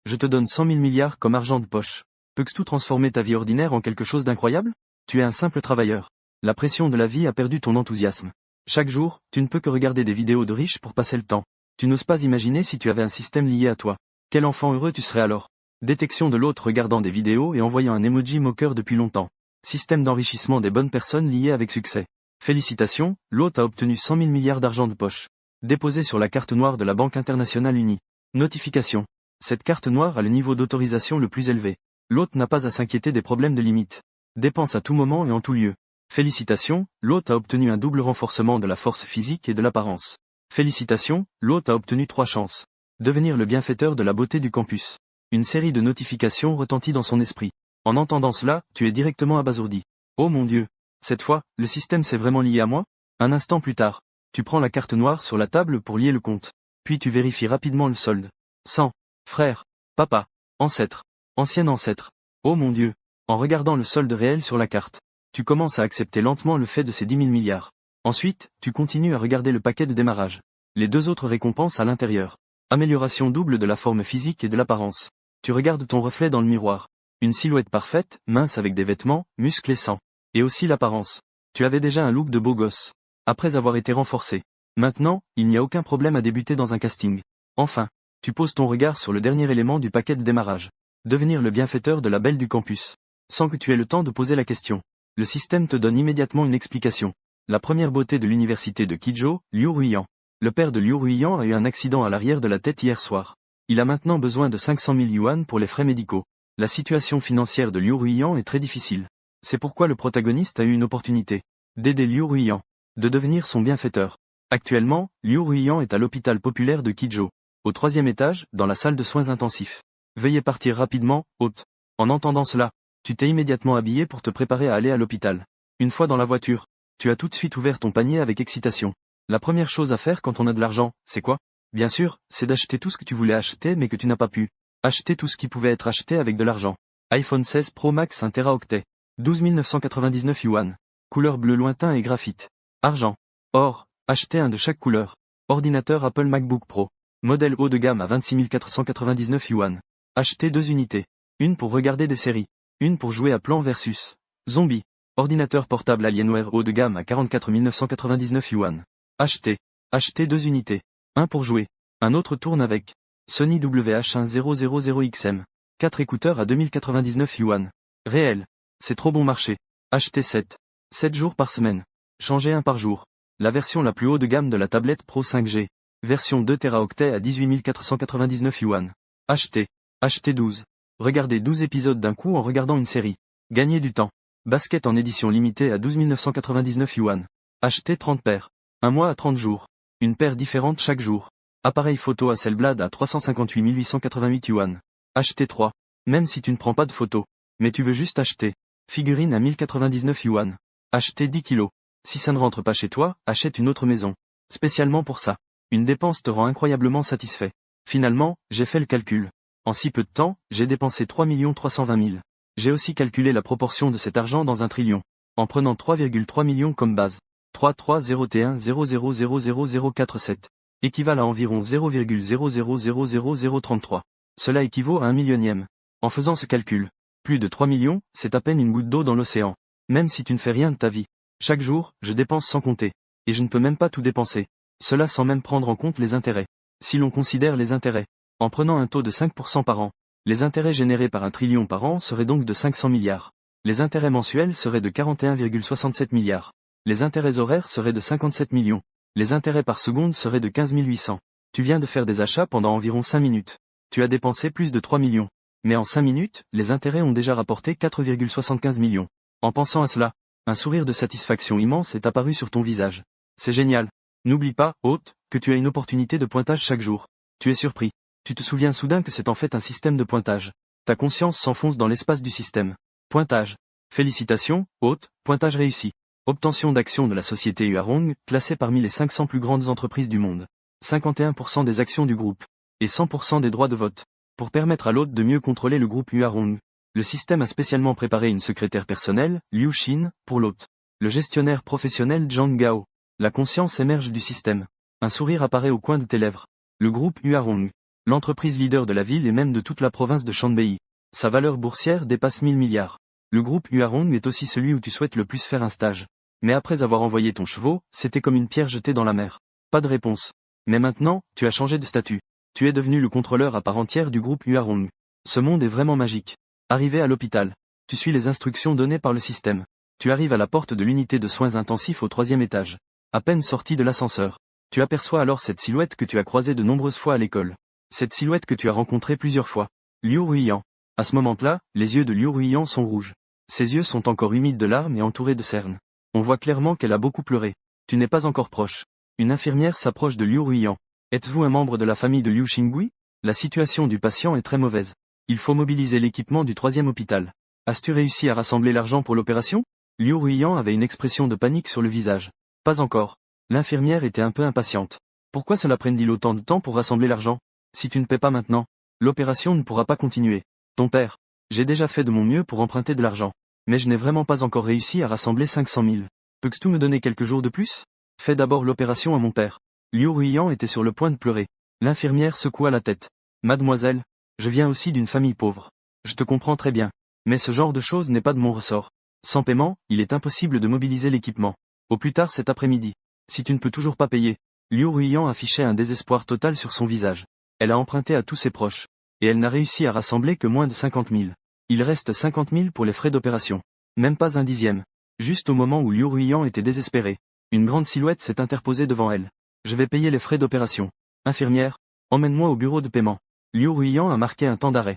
je te donne 100 000 milliards comme argent de poche. Peux-tu tout transformer ta vie ordinaire en quelque chose d'incroyable? Tu es un simple travailleur. La pression de la vie a perdu ton enthousiasme. Chaque jour, tu ne peux que regarder des vidéos de riches pour passer le temps. Tu n'oses pas imaginer si tu avais un système lié à toi. Quel enfant heureux tu serais alors. Détection de l'autre regardant des vidéos et envoyant un emoji moqueur depuis longtemps. Système d'enrichissement des bonnes personnes lié avec succès. Félicitations, l'hôte a obtenu 100 000 milliards d'argent de poche. Déposé sur la carte noire de la Banque internationale unie. Notification. Cette carte noire a le niveau d'autorisation le plus élevé. L'hôte n'a pas à s'inquiéter des problèmes de limite. Dépense à tout moment et en tout lieu. Félicitations, l'hôte a obtenu un double renforcement de la force physique et de l'apparence. Félicitations, l'hôte a obtenu 3 chances. Devenir le bienfaiteur de la beauté du campus. Une série de notifications retentit dans son esprit. En entendant cela, tu es directement abasourdi. Oh mon Dieu! Cette fois, le système s'est vraiment lié à moi? Un instant plus tard, tu prends la carte noire sur la table pour lier le compte. Puis tu vérifies rapidement le solde. 100. Frère. Papa. Ancêtre. Ancien ancêtre. Oh mon Dieu! En regardant le solde réel sur la carte, tu commences à accepter lentement le fait de ces 10 000 milliards. Ensuite, tu continues à regarder le paquet de démarrage. Les 2 autres récompenses à l'intérieur. Amélioration double de la forme physique et de l'apparence. Tu regardes ton reflet dans le miroir. Une silhouette parfaite, mince avec des vêtements, muscles et sang. Et aussi l'apparence. Tu avais déjà un look de beau gosse. Après avoir été renforcé. Maintenant, il n'y a aucun problème à débuter dans un casting. Enfin, tu poses ton regard sur le dernier élément du paquet de démarrage. Devenir le bienfaiteur de la belle du campus. Sans que tu aies le temps de poser la question. Le système te donne immédiatement une explication. La première beauté de l'université de Kijō, Liu Ruiyan. Le père de Liu Ruiyan a eu un accident à l'arrière de la tête hier soir. Il a maintenant besoin de 500 000 yuan pour les frais médicaux. La situation financière de Liu Ruiyan est très difficile. C'est pourquoi le protagoniste a eu une opportunité. D'aider Liu Ruiyan. De devenir son bienfaiteur. Actuellement, Liu Ruiyan est à l'hôpital populaire de Kijō. Au 3e étage, dans la salle de soins intensifs. Veuillez partir rapidement, hôte. En entendant cela, tu t'es immédiatement habillé pour te préparer à aller à l'hôpital. Une fois dans la voiture, tu as tout de suite ouvert ton panier avec excitation. La première chose à faire quand on a de l'argent, c'est quoi? Bien sûr, c'est d'acheter tout ce que tu voulais acheter mais que tu n'as pas pu. Acheter tout ce qui pouvait être acheté avec de l'argent. iPhone 16 Pro Max 1 Teraoctet. 12 999 yuan. Couleur bleu lointain et graphite. Argent. Or, acheter un de chaque couleur. Ordinateur Apple MacBook Pro. Modèle haut de gamme à 26 499 yuan. Acheter 2 unités. Une pour regarder des séries. Une pour jouer à Plan vs Zombie. Ordinateur portable Alienware haut de gamme à 44 999 yuan. Acheter. Acheter 2 unités. Un pour jouer. Un autre tourne avec. Sony WH-1000XM. 4 écouteurs à 2099 yuan. Réel. C'est trop bon marché. Acheter 7. 7 jours par semaine. Changer un par jour. La version la plus haut de gamme de la tablette Pro 5G. Version 2 Teraoctet à 18 499 yuan. Acheter. Acheter 12. Regardez 12 épisodes d'un coup en regardant une série. Gagner du temps. Basket en édition limitée à 12 999 yuan. Acheter 30 paires. Un mois à 30 jours. Une paire différente chaque jour. Appareil photo Hasselblad à 358 888 yuan. Acheter 3. Même si tu ne prends pas de photos. Mais tu veux juste acheter. Figurine à 1099 yuan. Acheter 10 kilos. Si ça ne rentre pas chez toi, achète une autre maison. Spécialement pour ça. Une dépense te rend incroyablement satisfait. Finalement, j'ai fait le calcul. En si peu de temps, j'ai dépensé 3 320 000. J'ai aussi calculé la proportion de cet argent dans 1 trillion. En prenant 3,3 millions comme base. 330T100000047. Équivalent à environ 0,0000033. Cela équivaut à 1 millionième. En faisant ce calcul, plus de 3 millions, c'est à peine une goutte d'eau dans l'océan. Même si tu ne fais rien de ta vie. Chaque jour, je dépense sans compter. Et je ne peux même pas tout dépenser. Cela sans même prendre en compte les intérêts. Si l'on considère les intérêts. En prenant un taux de 5% par an, les intérêts générés par 1 trillion par an seraient donc de 500 milliards. Les intérêts mensuels seraient de 41,67 milliards. Les intérêts horaires seraient de 57 millions. Les intérêts par seconde seraient de 15 800. Tu viens de faire des achats pendant environ 5 minutes. Tu as dépensé plus de 3 millions. Mais en 5 minutes, les intérêts ont déjà rapporté 4,75 millions. En pensant à cela, un sourire de satisfaction immense est apparu sur ton visage. C'est génial. N'oublie pas, hôte, que tu as une opportunité de pointage chaque jour. Tu es surpris. Tu te souviens soudain que c'est en fait un système de pointage. Ta conscience s'enfonce dans l'espace du système. Pointage. Félicitations, hôte, pointage réussi. Obtention d'actions de la société Huarong, classée parmi les 500 plus grandes entreprises du monde. 51% des actions du groupe. Et 100% des droits de vote. Pour permettre à l'hôte de mieux contrôler le groupe Huarong. Le système a spécialement préparé une secrétaire personnelle, Liu Xin, pour l'hôte. Le gestionnaire professionnel Zhang Gao. La conscience émerge du système. Un sourire apparaît au coin de tes lèvres. Le groupe Huarong. L'entreprise leader de la ville et même de toute la province de Shanbei. Sa valeur boursière dépasse 1000 milliards. Le groupe Huarong est aussi celui où tu souhaites le plus faire un stage. Mais après avoir envoyé ton chevaux, c'était comme une pierre jetée dans la mer. Pas de réponse. Mais maintenant, tu as changé de statut. Tu es devenu le contrôleur à part entière du groupe Huarong. Ce monde est vraiment magique. Arrivé à l'hôpital. Tu suis les instructions données par le système. Tu arrives à la porte de l'unité de soins intensifs au 3e étage. À peine sorti de l'ascenseur. Tu aperçois alors cette silhouette que tu as croisée de nombreuses fois à l'école. Cette silhouette que tu as rencontrée plusieurs fois. Liu Ruiyan. À ce moment-là, les yeux de Liu Ruiyan sont rouges. Ses yeux sont encore humides de larmes et entourés de cernes. On voit clairement qu'elle a beaucoup pleuré. Tu n'es pas encore proche. Une infirmière s'approche de Liu Ruiyan. Êtes-vous un membre de la famille de Liu Xingui? La situation du patient est très mauvaise. Il faut mobiliser l'équipement du 3e hôpital. As-tu réussi à rassembler l'argent pour l'opération? Liu Ruiyan avait une expression de panique sur le visage. Pas encore. L'infirmière était un peu impatiente. Pourquoi cela prend-il autant de temps pour rassembler l'argent? Si tu ne paies pas maintenant, l'opération ne pourra pas continuer. Ton père. J'ai déjà fait de mon mieux pour emprunter de l'argent. Mais je n'ai vraiment pas encore réussi à rassembler 500 000. Peux-tu me donner quelques jours de plus? Fais d'abord l'opération à mon père. Liu Ruiyan était sur le point de pleurer. L'infirmière secoua la tête. Mademoiselle, je viens aussi d'une famille pauvre. Je te comprends très bien. Mais ce genre de choses n'est pas de mon ressort. Sans paiement, il est impossible de mobiliser l'équipement. Au plus tard cet après-midi. Si tu ne peux toujours pas payer. Liu Ruiyan affichait un désespoir total sur son visage. Elle a emprunté à tous ses proches. Et elle n'a réussi à rassembler que moins de 50 000. Il reste 50 000 pour les frais d'opération. Même pas un dixième. Juste au moment où Liu Ruiyan était désespéré. Une grande silhouette s'est interposée devant elle. Je vais payer les frais d'opération. Infirmière, emmène-moi au bureau de paiement. Liu Ruiyan a marqué un temps d'arrêt.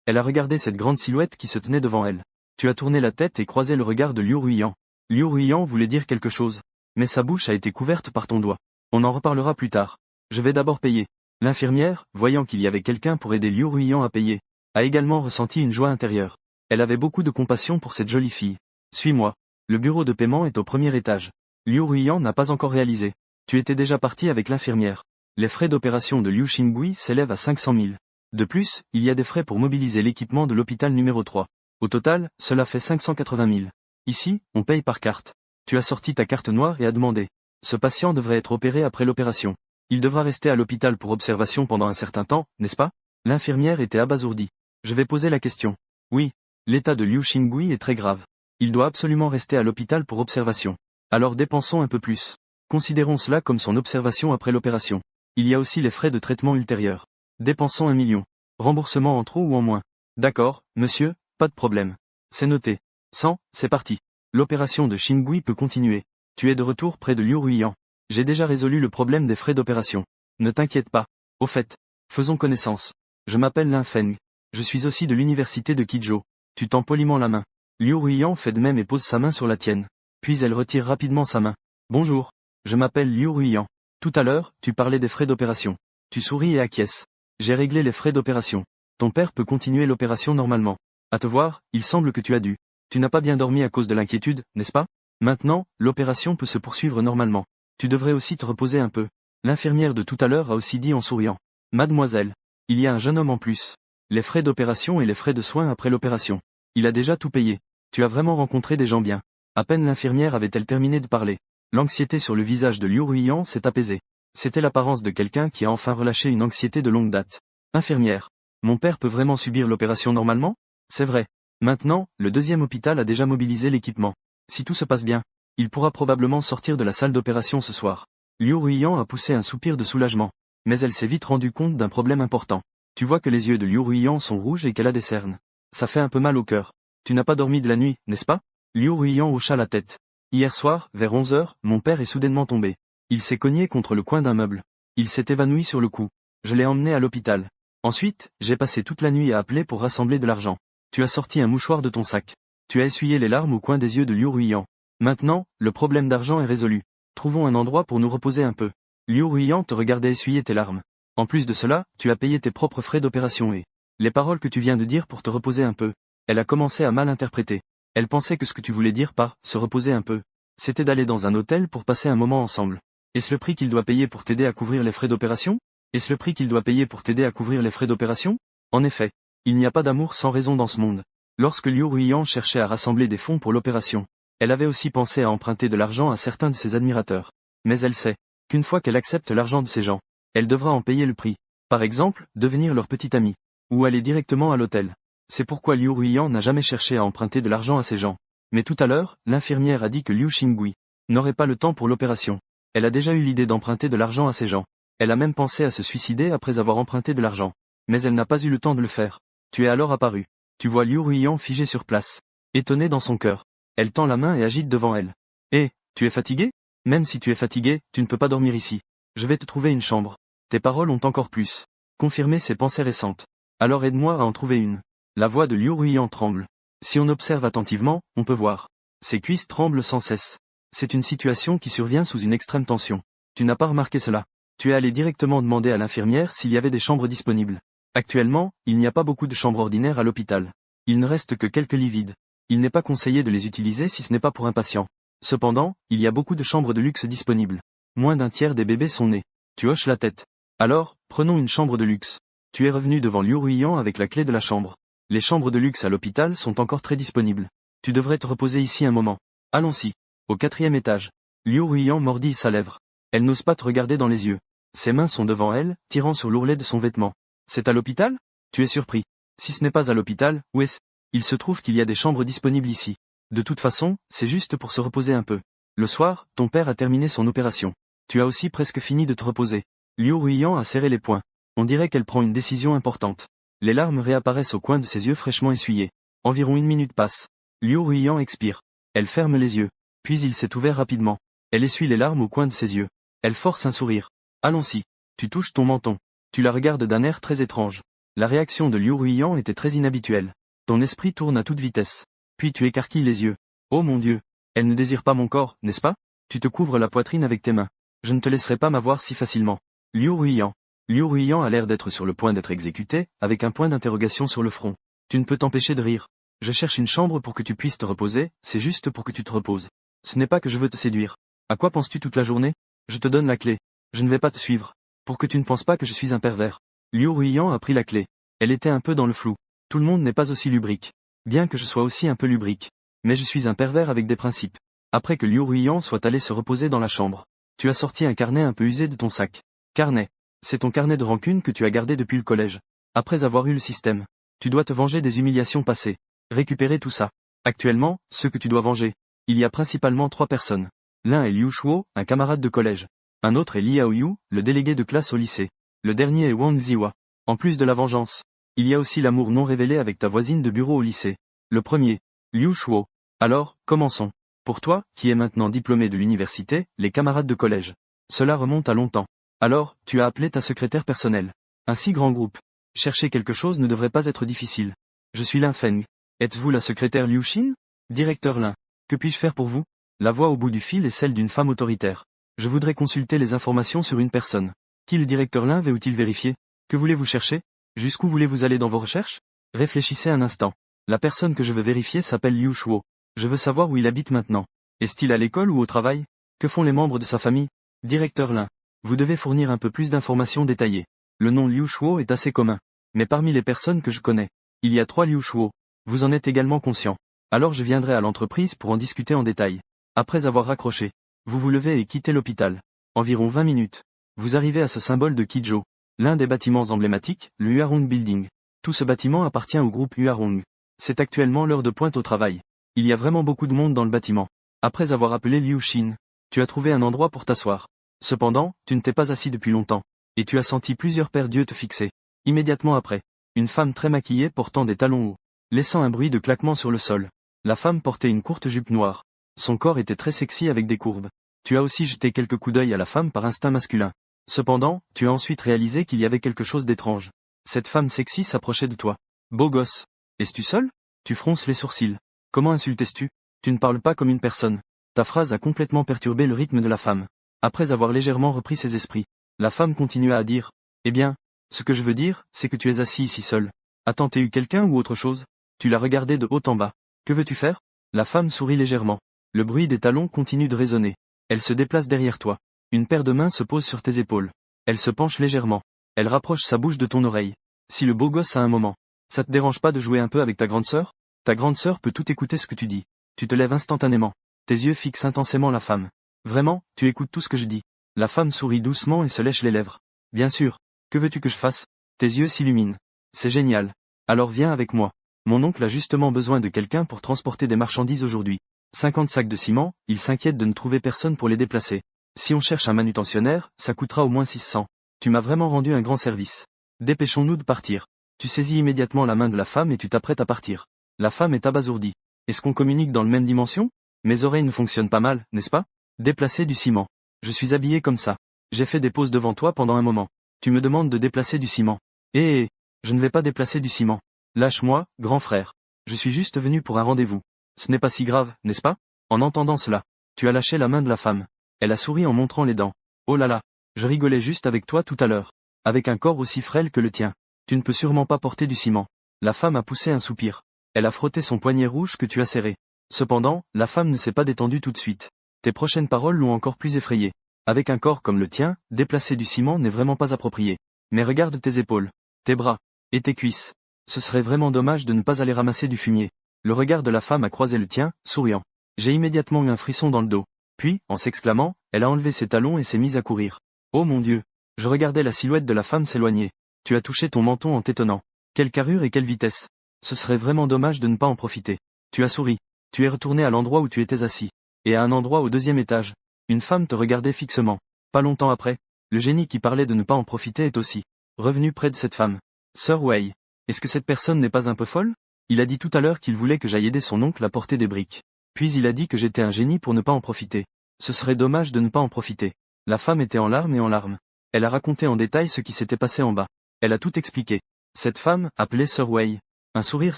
Elle a regardé cette grande silhouette qui se tenait devant elle. Tu as tourné la tête et croisé le regard de Liu Ruiyan. Liu Ruiyan voulait dire quelque chose. Mais sa bouche a été couverte par ton doigt. On en reparlera plus tard. Je vais d'abord payer. L'infirmière, voyant qu'il y avait quelqu'un pour aider Liu Ruiyan à payer, a également ressenti une joie intérieure. Elle avait beaucoup de compassion pour cette jolie fille. Suis-moi. Le bureau de paiement est au 1er étage. Liu Ruiyan n'a pas encore réalisé. Tu étais déjà parti avec l'infirmière. Les frais d'opération de Liu Xingui s'élèvent à 500 000. De plus, il y a des frais pour mobiliser l'équipement de l'hôpital numéro 3. Au total, cela fait 580 000. Ici, on paye par carte. Tu as sorti ta carte noire et as demandé. Ce patient devrait être opéré après l'opération. Il devra rester à l'hôpital pour observation pendant un certain temps, n'est-ce pas? L'infirmière était abasourdie. Je vais poser la question. Oui. L'état de Liu Xingui est très grave. Il doit absolument rester à l'hôpital pour observation. Alors dépensons un peu plus. Considérons cela comme son observation après l'opération. Il y a aussi les frais de traitement ultérieurs. Dépensons 1 million. Remboursement en trop ou en moins. D'accord, monsieur, pas de problème. C'est noté. 100, c'est parti. L'opération de Xingui peut continuer. Tu es de retour près de Liu Ruiyan. J'ai déjà résolu le problème des frais d'opération. Ne t'inquiète pas. Au fait, faisons connaissance. Je m'appelle Lin Feng. Je suis aussi de l'université de Qizhou. Tu tends poliment la main. Liu Ruiyan fait de même et pose sa main sur la tienne. Puis elle retire rapidement sa main. Bonjour. Je m'appelle Liu Ruiyan. Tout à l'heure, tu parlais des frais d'opération. Tu souris et acquiesces. J'ai réglé les frais d'opération. Ton père peut continuer l'opération normalement. À te voir, il semble que tu as dû. Tu n'as pas bien dormi à cause de l'inquiétude, n'est-ce pas? Maintenant, l'opération peut se poursuivre normalement. Tu devrais aussi te reposer un peu. L'infirmière de tout à l'heure a aussi dit en souriant. Mademoiselle, il y a un jeune homme en plus. Les frais d'opération et les frais de soins après l'opération. Il a déjà tout payé. Tu as vraiment rencontré des gens bien. À peine l'infirmière avait-elle terminé de parler. L'anxiété sur le visage de Liu Ruiyan s'est apaisée. C'était l'apparence de quelqu'un qui a enfin relâché une anxiété de longue date. Infirmière. Mon père peut vraiment subir l'opération normalement? C'est vrai. Maintenant, le 2e hôpital a déjà mobilisé l'équipement. Si tout se passe bien, il pourra probablement sortir de la salle d'opération ce soir. Liu Ruiyan a poussé un soupir de soulagement. Mais elle s'est vite rendue compte d'un problème important. Tu vois que les yeux de Liu Ruiyan sont rouges et qu'elle a des cernes. Ça fait un peu mal au cœur. Tu n'as pas dormi de la nuit, n'est-ce pas? Liu Ruiyan hocha la tête. Hier soir, vers 11 heures, mon père est soudainement tombé. Il s'est cogné contre le coin d'un meuble. Il s'est évanoui sur le coup. Je l'ai emmené à l'hôpital. Ensuite, j'ai passé toute la nuit à appeler pour rassembler de l'argent. Tu as sorti un mouchoir de ton sac. Tu as essuyé les larmes au coin des yeux de Liu Ruiyan. Maintenant, le problème d'argent est résolu. Trouvons un endroit pour nous reposer un peu. Liu Ruiyan te regardait essuyer tes larmes. En plus de cela, tu as payé tes propres frais d'opération et les paroles que tu viens de dire pour te reposer un peu. Elle a commencé à mal interpréter. Elle pensait que ce que tu voulais dire par « se reposer un peu », c'était d'aller dans un hôtel pour passer un moment ensemble. Est-ce le prix qu'il doit payer pour t'aider à couvrir les frais d'opération? Est-ce le prix qu'il doit payer pour t'aider à couvrir les frais d'opération? En effet, il n'y a pas d'amour sans raison dans ce monde. Lorsque Liu Ruiyan cherchait à rassembler des fonds pour l'opération, elle avait aussi pensé à emprunter de l'argent à certains de ses admirateurs. Mais elle sait qu'une fois qu'elle accepte l'argent de ces gens, elle devra en payer le prix. Par exemple, devenir leur petit ami. Ou aller directement à l'hôtel. C'est pourquoi Liu Ruiyan n'a jamais cherché à emprunter de l'argent à ces gens. Mais tout à l'heure, l'infirmière a dit que Liu Xingui n'aurait pas le temps pour l'opération. Elle a déjà eu l'idée d'emprunter de l'argent à ces gens. Elle a même pensé à se suicider après avoir emprunté de l'argent. Mais elle n'a pas eu le temps de le faire. Tu es alors apparu. Tu vois Liu Ruiyan figé sur place. Étonné dans son cœur. Elle tend la main et agite devant elle. Eh, tu es fatigué? Même si tu es fatigué, tu ne peux pas dormir ici. Je vais te trouver une chambre. Tes paroles ont encore plus confirmé ses pensées récentes. Alors aide-moi à en trouver une. La voix de Liu Ruiyan tremble. Si on observe attentivement, on peut voir. Ses cuisses tremblent sans cesse. C'est une situation qui survient sous une extrême tension. Tu n'as pas remarqué cela. Tu es allé directement demander à l'infirmière s'il y avait des chambres disponibles. Actuellement, il n'y a pas beaucoup de chambres ordinaires à l'hôpital. Il ne reste que quelques lits vides. Il n'est pas conseillé de les utiliser si ce n'est pas pour un patient. Cependant, il y a beaucoup de chambres de luxe disponibles. Moins d'un tiers des bébés sont nés. Tu hoches la tête. Alors, prenons une chambre de luxe. Tu es revenu devant Liu Ruiyan avec la clé de la chambre. Les chambres de luxe à l'hôpital sont encore très disponibles. Tu devrais te reposer ici un moment. Allons-y. Au 4e étage. Liu Ruiyan mordit sa lèvre. Elle n'ose pas te regarder dans les yeux. Ses mains sont devant elle, tirant sur l'ourlet de son vêtement. C'est à l'hôpital? Tu es surpris. Si ce n'est pas à l'hôpital, où est-ce? Il se trouve qu'il y a des chambres disponibles ici. De toute façon, c'est juste pour se reposer un peu. Le soir, ton père a terminé son opération. Tu as aussi presque fini de te reposer. Liu Ruiyan a serré les poings. On dirait qu'elle prend une décision importante. Les larmes réapparaissent au coin de ses yeux fraîchement essuyés. Environ 1 minute passe. Liu Ruiyan expire. Elle ferme les yeux. Puis il s'est ouvert rapidement. Elle essuie les larmes au coin de ses yeux. Elle force un sourire. Allons-y. Tu touches ton menton. Tu la regardes d'un air très étrange. La réaction de Liu Ruiyan était très inhabituelle. Ton esprit tourne à toute vitesse. Puis tu écarquilles les yeux. Oh mon Dieu. Elle ne désire pas mon corps, n'est-ce pas? Tu te couvres la poitrine avec tes mains. Je ne te laisserai pas m'avoir si facilement. Liu Ruiyan. Liu Ruiyan a l'air d'être sur le point d'être exécuté, avec un point d'interrogation sur le front. Tu ne peux t'empêcher de rire. Je cherche une chambre pour que tu puisses te reposer, c'est juste pour que tu te reposes. Ce n'est pas que je veux te séduire. À quoi penses-tu toute la journée? Je te donne la clé. Je ne vais pas te suivre. Pour que tu ne penses pas que je suis un pervers. Liu Ruiyan a pris la clé. Elle était un peu dans le flou. Tout le monde n'est pas aussi lubrique. Bien que je sois aussi un peu lubrique. Mais je suis un pervers avec des principes. Après que Liu Ruiyan soit allé se reposer dans la chambre. Tu as sorti un carnet un peu usé de ton sac. Carnet. C'est ton carnet de rancune que tu as gardé depuis le collège. Après avoir eu le système. Tu dois te venger des humiliations passées. Récupérer tout ça. Actuellement, ceux que tu dois venger. Il y a principalement 3 personnes. L'un est Liu Shuo, un camarade de collège. Un autre est Li Aoyu, le délégué de classe au lycée. Le dernier est Wang Ziwa. En plus de la vengeance, il y a aussi l'amour non révélé avec ta voisine de bureau au lycée. Le premier, Liu Shuo. Alors, commençons. Pour toi, qui es maintenant diplômé de l'université, les camarades de collège. Cela remonte à longtemps. Alors, tu as appelé ta secrétaire personnelle. Un si grand groupe. Chercher quelque chose ne devrait pas être difficile. Je suis Lin Feng. Êtes-vous la secrétaire Liu Xin? Directeur Lin. Que puis-je faire pour vous? La voix au bout du fil est celle d'une femme autoritaire. Je voudrais consulter les informations sur une personne. Qui le directeur Lin veut-il vérifier? Que voulez-vous chercher? Jusqu'où voulez-vous aller dans vos recherches? Réfléchissez un instant. La personne que je veux vérifier s'appelle Liu Shuo. Je veux savoir où il habite maintenant. Est-il à l'école ou au travail? Que font les membres de sa famille? Directeur Lin. Vous devez fournir un peu plus d'informations détaillées. Le nom Liu Shuo est assez commun. Mais parmi les personnes que je connais, il y a 3 Liu Shuo. Vous en êtes également conscient. Alors je viendrai à l'entreprise pour en discuter en détail. Après avoir raccroché, vous vous levez et quittez l'hôpital. Environ 20 minutes. Vous arrivez à ce symbole de Kijo. L'un des bâtiments emblématiques, le Huarong Building. Tout ce bâtiment appartient au groupe Huarong. C'est actuellement l'heure de pointe au travail. Il y a vraiment beaucoup de monde dans le bâtiment. Après avoir appelé Liu Xin, tu as trouvé un endroit pour t'asseoir. Cependant, tu ne t'es pas assis depuis longtemps. Et tu as senti plusieurs paires d'yeux te fixer. Immédiatement après, une femme très maquillée portant des talons hauts, laissant un bruit de claquement sur le sol. La femme portait une courte jupe noire. Son corps était très sexy avec des courbes. Tu as aussi jeté quelques coups d'œil à la femme par instinct masculin. Cependant, tu as ensuite réalisé qu'il y avait quelque chose d'étrange. Cette femme sexy s'approchait de toi. Beau gosse. Es-tu seul? Tu fronces les sourcils. Comment insultes-tu? Tu ne parles pas comme une personne. Ta phrase a complètement perturbé le rythme de la femme. Après avoir légèrement repris ses esprits, la femme continua à dire, eh bien, ce que je veux dire, c'est que tu es assis ici seul. As-tu eu quelqu'un ou autre chose? Tu l'as regardé de haut en bas. Que veux-tu faire? La femme sourit légèrement. Le bruit des talons continue de résonner. Elle se déplace derrière toi. Une paire de mains se pose sur tes épaules. Elle se penche légèrement. Elle rapproche sa bouche de ton oreille. Si le beau gosse a un moment, ça te dérange pas de jouer un peu avec ta grande sœur? Ta grande sœur peut tout écouter ce que tu dis. Tu te lèves instantanément. Tes yeux fixent intensément la femme. Vraiment, tu écoutes tout ce que je dis. La femme sourit doucement et se lèche les lèvres. Bien sûr. Que veux-tu que je fasse? Tes yeux s'illuminent. C'est génial. Alors viens avec moi. Mon oncle a justement besoin de quelqu'un pour transporter des marchandises aujourd'hui. 50 sacs de ciment, il s'inquiète de ne trouver personne pour les déplacer. Si on cherche un manutentionnaire, ça coûtera au moins 600. Tu m'as vraiment rendu un grand service. Dépêchons-nous de partir. Tu saisis immédiatement la main de la femme et tu t'apprêtes à partir. La femme est abasourdie. Est-ce qu'on communique dans le même dimension? Mes oreilles ne fonctionnent pas mal, n'est-ce pas? Déplacer du ciment. Je suis habillé comme ça. J'ai fait des pauses devant toi pendant un moment. Tu me demandes de déplacer du ciment. Je ne vais pas déplacer du ciment. Lâche-moi, grand frère. Je suis juste venu pour un rendez-vous. Ce n'est pas si grave, n'est-ce pas? En entendant cela, tu as lâché la main de la femme. Elle a souri en montrant les dents. Oh là là, je rigolais juste avec toi tout à l'heure. Avec un corps aussi frêle que le tien. Tu ne peux sûrement pas porter du ciment. La femme a poussé un soupir. Elle a frotté son poignet rouge que tu as serré. Cependant, la femme ne s'est pas détendue tout de suite. Tes prochaines paroles l'ont encore plus effrayée. Avec un corps comme le tien, déplacer du ciment n'est vraiment pas approprié. Mais regarde tes épaules, tes bras, et tes cuisses. Ce serait vraiment dommage de ne pas aller ramasser du fumier. Le regard de la femme a croisé le tien, souriant. J'ai immédiatement eu un frisson dans le dos. Puis, en s'exclamant, elle a enlevé ses talons et s'est mise à courir. Oh mon Dieu! Je regardais la silhouette de la femme s'éloigner. Tu as touché ton menton en t'étonnant. Quelle carrure et quelle vitesse! Ce serait vraiment dommage de ne pas en profiter. Tu as souri. Tu es retourné à l'endroit où tu étais assis. Et à un endroit au 2e étage. Une femme te regardait fixement. Pas longtemps après, le génie qui parlait de ne pas en profiter est aussi revenu près de cette femme. Sir Wei. Est-ce que cette personne n'est pas un peu folle? Il a dit tout à l'heure qu'il voulait que j'aille aider son oncle à porter des briques. Puis il a dit que j'étais un génie pour ne pas en profiter. Ce serait dommage de ne pas en profiter. La femme était en larmes et en larmes. Elle a raconté en détail ce qui s'était passé en bas. Elle a tout expliqué. Cette femme, appelée Sir Wei. Un sourire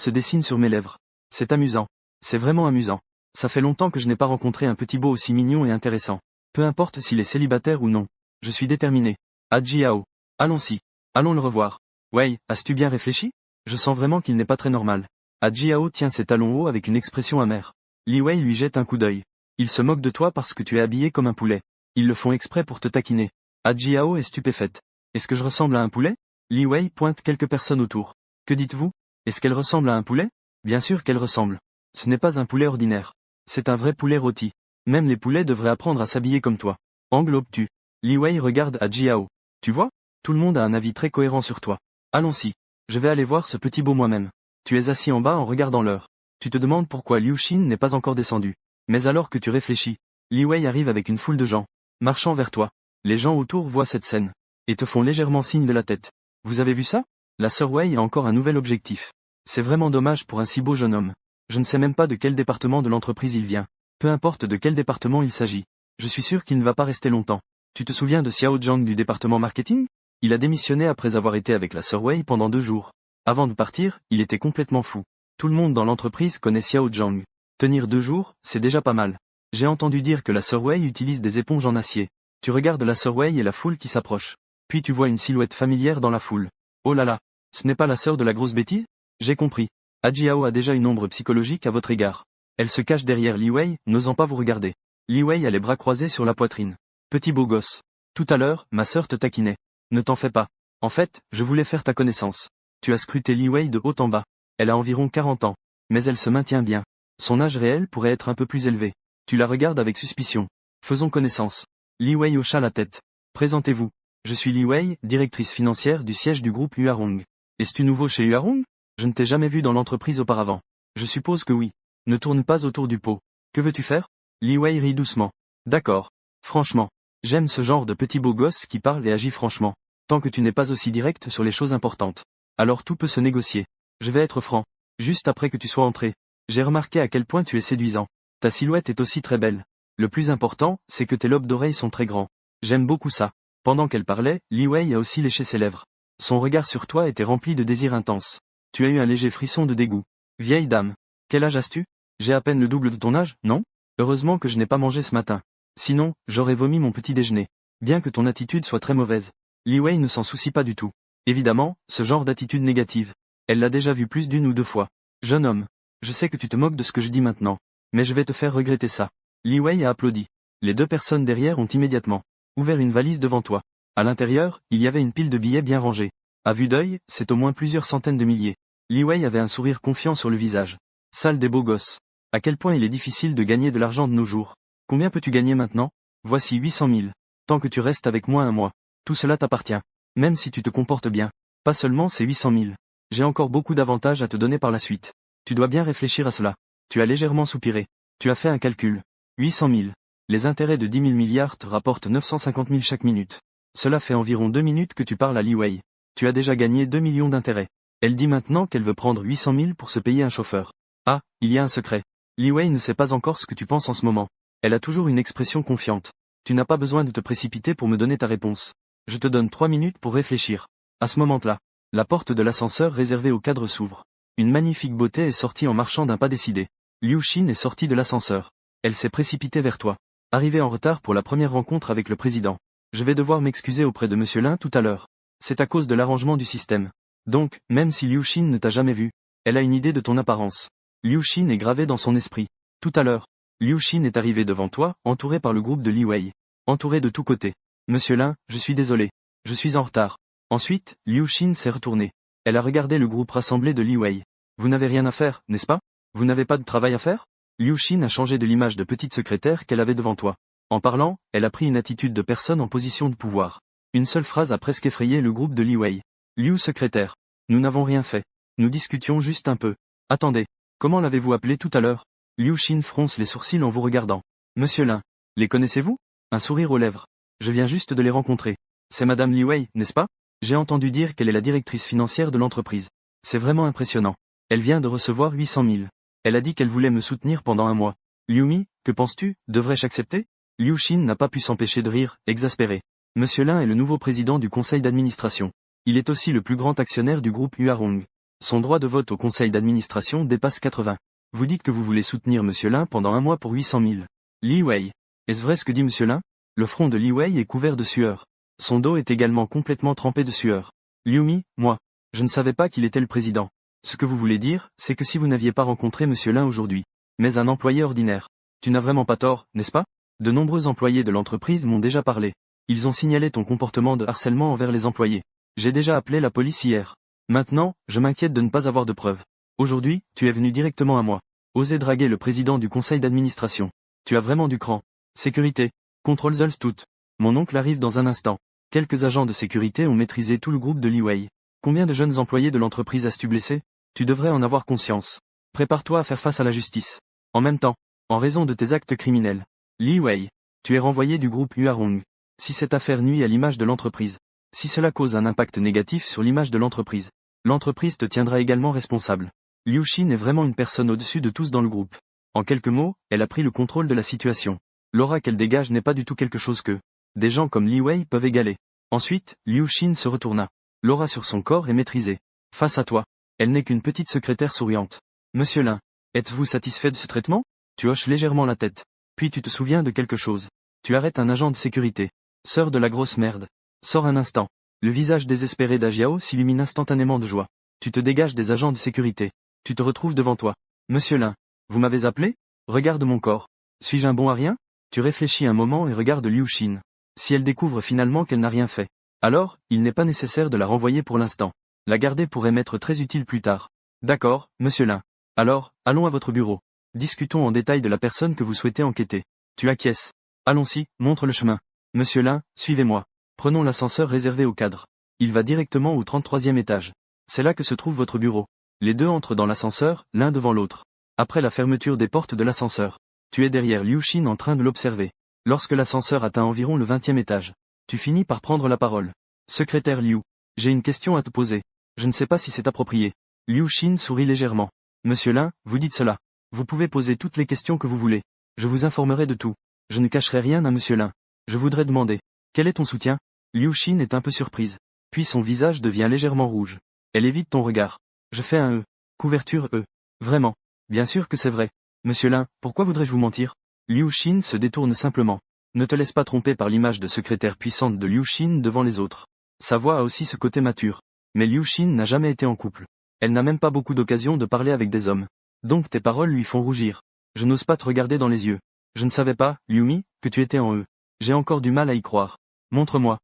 se dessine sur mes lèvres. C'est amusant. C'est vraiment amusant. Ça fait longtemps que je n'ai pas rencontré un petit beau aussi mignon et intéressant. Peu importe s'il est célibataire ou non. Je suis déterminé. Adjiao. Allons-y. Allons le revoir. Wei, as-tu bien réfléchi? Je sens vraiment qu'il n'est pas très normal. Adjiao tient ses talons hauts avec une expression amère. Li Wei lui jette un coup d'œil. Ils se moquent de toi parce que tu es habillé comme un poulet. Ils le font exprès pour te taquiner. Adjiao est stupéfaite. Est-ce que je ressemble à un poulet? Li Wei pointe quelques personnes autour. Que dites-vous? Est-ce qu'elle ressemble à un poulet? Bien sûr qu'elle ressemble. Ce n'est pas un poulet ordinaire. C'est un vrai poulet rôti. Même les poulets devraient apprendre à s'habiller comme toi. Angle obtus. Li Wei regarde Adjiao. Tu vois? Tout le monde a un avis très cohérent sur toi. Allons-y. Je vais aller voir ce petit beau moi-même. Tu es assis en bas en regardant l'heure. Tu te demandes pourquoi Liu Xin n'est pas encore descendu. Mais alors que tu réfléchis, Li Wei arrive avec une foule de gens, marchant vers toi. Les gens autour voient cette scène, et te font légèrement signe de la tête. Vous avez vu ça? La sœur Wei a encore un nouvel objectif. C'est vraiment dommage pour un si beau jeune homme. Je ne sais même pas de quel département de l'entreprise il vient. Peu importe de quel département il s'agit. Je suis sûr qu'il ne va pas rester longtemps. Tu te souviens de Xiao Zhang du département marketing? Il a démissionné après avoir été avec la sœur Wei pendant 2 jours. Avant de partir, il était complètement fou. Tout le monde dans l'entreprise connaît Xiao Zhang. Tenir 2 jours, c'est déjà pas mal. J'ai entendu dire que la sœur Wei utilise des éponges en acier. Tu regardes la sœur Wei et la foule qui s'approche. Puis tu vois une silhouette familière dans la foule. Oh là là, ce n'est pas la sœur de la grosse bêtise? J'ai compris. Adjiao a déjà une ombre psychologique à votre égard. Elle se cache derrière Li Wei, n'osant pas vous regarder. Li Wei a les bras croisés sur la poitrine. Petit beau gosse. Tout à l'heure, ma sœur te taquinait. Ne t'en fais pas. En fait, je voulais faire ta connaissance. Tu as scruté Li Wei de haut en bas. Elle a environ 40 ans. Mais elle se maintient bien. Son âge réel pourrait être un peu plus élevé. Tu la regardes avec suspicion. Faisons connaissance. Li Wei hocha la tête. Présentez-vous. Je suis Li Wei, directrice financière du siège du groupe Huarong. Es-tu nouveau chez Huarong? Je ne t'ai jamais vu dans l'entreprise auparavant. Je suppose que oui. Ne tourne pas autour du pot. Que veux-tu faire? Li Wei rit doucement. D'accord. Franchement. J'aime ce genre de petit beau gosse qui parle et agit franchement. Tant que tu n'es pas aussi direct sur les choses importantes. Alors tout peut se négocier. Je vais être franc. Juste après que tu sois entré. J'ai remarqué à quel point tu es séduisant. Ta silhouette est aussi très belle. Le plus important, c'est que tes lobes d'oreilles sont très grands. J'aime beaucoup ça. Pendant qu'elle parlait, Li Wei a aussi léché ses lèvres. Son regard sur toi était rempli de désir intense. Tu as eu un léger frisson de dégoût. Vieille dame. Quel âge as-tu? J'ai à peine le double de ton âge, non? Heureusement que je n'ai pas mangé ce matin. Sinon, j'aurais vomi mon petit déjeuner. Bien que ton attitude soit très mauvaise. Li Wei ne s'en soucie pas du tout. Évidemment, ce genre d'attitude négative. Elle l'a déjà vu plus d'1 ou 2 fois. Jeune homme. Je sais que tu te moques de ce que je dis maintenant. Mais je vais te faire regretter ça. Li Wei a applaudi. Les 2 personnes derrière ont immédiatement ouvert une valise devant toi. À l'intérieur, il y avait une pile de billets bien rangés. À vue d'œil, c'est au moins plusieurs centaines de milliers. Li Wei avait un sourire confiant sur le visage. Salle des beaux gosses. À quel point il est difficile de gagner de l'argent de nos jours. Combien peux-tu gagner maintenant? Voici 800 000. Tant que tu restes avec moi un mois. Tout cela t'appartient. Même si tu te comportes bien. Pas seulement ces 800 000. J'ai encore beaucoup d'avantages à te donner par la suite. Tu dois bien réfléchir à cela. Tu as légèrement soupiré. Tu as fait un calcul. 800 000. Les intérêts de 10 000 milliards te rapportent 950 000 chaque minute. Cela fait environ 2 minutes que tu parles à Li Wei. Tu as déjà gagné 2 millions d'intérêts. Elle dit maintenant qu'elle veut prendre 800 000 pour se payer un chauffeur. Ah, il y a un secret. Li Wei ne sait pas encore ce que tu penses en ce moment. Elle a toujours une expression confiante. Tu n'as pas besoin de te précipiter pour me donner ta réponse. Je te donne 3 minutes pour réfléchir. À ce moment-là, la porte de l'ascenseur réservée aux cadres s'ouvre. Une magnifique beauté est sortie en marchant d'un pas décidé. Liu Xin est sortie de l'ascenseur. Elle s'est précipitée vers toi. Arrivée en retard pour la première rencontre avec le président. Je vais devoir m'excuser auprès de Monsieur Lin tout à l'heure. C'est à cause de l'arrangement du système. Donc, même si Liu Xin ne t'a jamais vu, elle a une idée de ton apparence. Liu Xin est gravé dans son esprit. Tout à l'heure, Liu Xin est arrivé devant toi, entouré par le groupe de Li Wei. Entouré de tous côtés. Monsieur Lin, je suis désolé. Je suis en retard. Ensuite, Liu Xin s'est retournée. Elle a regardé le groupe rassemblé de Li Wei. Vous n'avez rien à faire, n'est-ce pas? Vous n'avez pas de travail à faire? Liu Xin a changé de l'image de petite secrétaire qu'elle avait devant toi. En parlant, elle a pris une attitude de personne en position de pouvoir. Une seule phrase a presque effrayé le groupe de Li Wei. Liu secrétaire. Nous n'avons rien fait. Nous discutions juste un peu. Attendez. Comment l'avez-vous appelé tout à l'heure? Liu Xin fronce les sourcils en vous regardant. Monsieur Lin. Les connaissez-vous? Un sourire aux lèvres. Je viens juste de les rencontrer. C'est Madame Li Wei, n'est-ce pas? J'ai entendu dire qu'elle est la directrice financière de l'entreprise. C'est vraiment impressionnant. Elle vient de recevoir 800 000. Elle a dit qu'elle voulait me soutenir pendant un mois. Liu Mi, que penses-tu? Devrais-je accepter? Liu Xin n'a pas pu s'empêcher de rire, exaspéré. Monsieur Lin est le nouveau président du conseil d'administration. Il est aussi le plus grand actionnaire du groupe Huarong. Son droit de vote au conseil d'administration dépasse 80. Vous dites que vous voulez soutenir Monsieur Lin pendant un mois pour 800 000. Li Wei. Est-ce vrai ce que dit Monsieur Lin? Le front de Li Wei est couvert de sueur. Son dos est également complètement trempé de sueur. Liu Mi, moi. Je ne savais pas qu'il était le président. Ce que vous voulez dire, c'est que si vous n'aviez pas rencontré Monsieur Lin aujourd'hui, mais un employé ordinaire. Tu n'as vraiment pas tort, n'est-ce pas? De nombreux employés de l'entreprise m'ont déjà parlé. Ils ont signalé ton comportement de harcèlement envers les employés. J'ai déjà appelé la police hier. Maintenant, je m'inquiète de ne pas avoir de preuves. Aujourd'hui, tu es venu directement à moi. Oser draguer le président du conseil d'administration. Tu as vraiment du cran. Sécurité. Contrôle tout. Mon oncle arrive dans un instant. Quelques agents de sécurité ont maîtrisé tout le groupe de Li Wei. Combien de jeunes employés de l'entreprise as-tu blessé? Tu devrais en avoir conscience. Prépare-toi à faire face à la justice. En même temps, en raison de tes actes criminels. Li Wei. Tu es renvoyé du groupe Huarong. Si cette affaire nuit à l'image de l'entreprise. Si cela cause un impact négatif sur l'image de l'entreprise. L'entreprise te tiendra également responsable. Liu Xin est vraiment une personne au-dessus de tous dans le groupe. En quelques mots, elle a pris le contrôle de la situation. L'aura qu'elle dégage n'est pas du tout quelque chose que des gens comme Li Wei peuvent égaler. Ensuite, Liu Xin se retourna. L'aura sur son corps est maîtrisée. Face à toi, elle n'est qu'une petite secrétaire souriante. Monsieur Lin, êtes-vous satisfait de ce traitement? Tu hoches légèrement la tête. Puis tu te souviens de quelque chose. Tu arrêtes un agent de sécurité. Sœur de la grosse merde. Sors un instant. Le visage désespéré d'Ajiao s'illumine instantanément de joie. Tu te dégages des agents de sécurité. Tu te retrouves devant toi. Monsieur Lin, vous m'avez appelé? Regarde mon corps. Suis-je un bon à rien? Tu réfléchis un moment et regardes Liu Xin. Si elle découvre finalement qu'elle n'a rien fait, alors, il n'est pas nécessaire de la renvoyer pour l'instant. La garder pourrait m'être très utile plus tard. D'accord, Monsieur Lin. Alors, allons à votre bureau. Discutons en détail de la personne que vous souhaitez enquêter. Tu acquiesces. Allons-y, montre le chemin. Monsieur Lin, suivez-moi. Prenons l'ascenseur réservé au cadre. Il va directement au 33e étage. C'est là que se trouve votre bureau. Les deux entrent dans l'ascenseur, l'un devant l'autre. Après la fermeture des portes de l'ascenseur. Tu es derrière Liu Xin en train de l'observer. Lorsque l'ascenseur atteint environ le 20e étage. Tu finis par prendre la parole. Secrétaire Liu. J'ai une question à te poser. Je ne sais pas si c'est approprié. Liu Xin sourit légèrement. Monsieur Lin, vous dites cela. Vous pouvez poser toutes les questions que vous voulez. Je vous informerai de tout. Je ne cacherai rien à Monsieur Lin. Je voudrais demander. Quel est ton soutien? Liu Xin est un peu surprise. Puis son visage devient légèrement rouge. Elle évite ton regard. Je fais un E. Couverture E. Vraiment. Bien sûr que c'est vrai. Monsieur Lin, pourquoi voudrais-je vous mentir? Liu Xin se détourne simplement. Ne te laisse pas tromper par l'image de secrétaire puissante de Liu Xin devant les autres. Sa voix a aussi ce côté mature. Mais Liu Xin n'a jamais été en couple. Elle n'a même pas beaucoup d'occasions de parler avec des hommes. Donc tes paroles lui font rougir. Je n'ose pas te regarder dans les yeux. Je ne savais pas, Liu Mi, que tu étais en E. J'ai encore du mal à y croire. Montre-moi.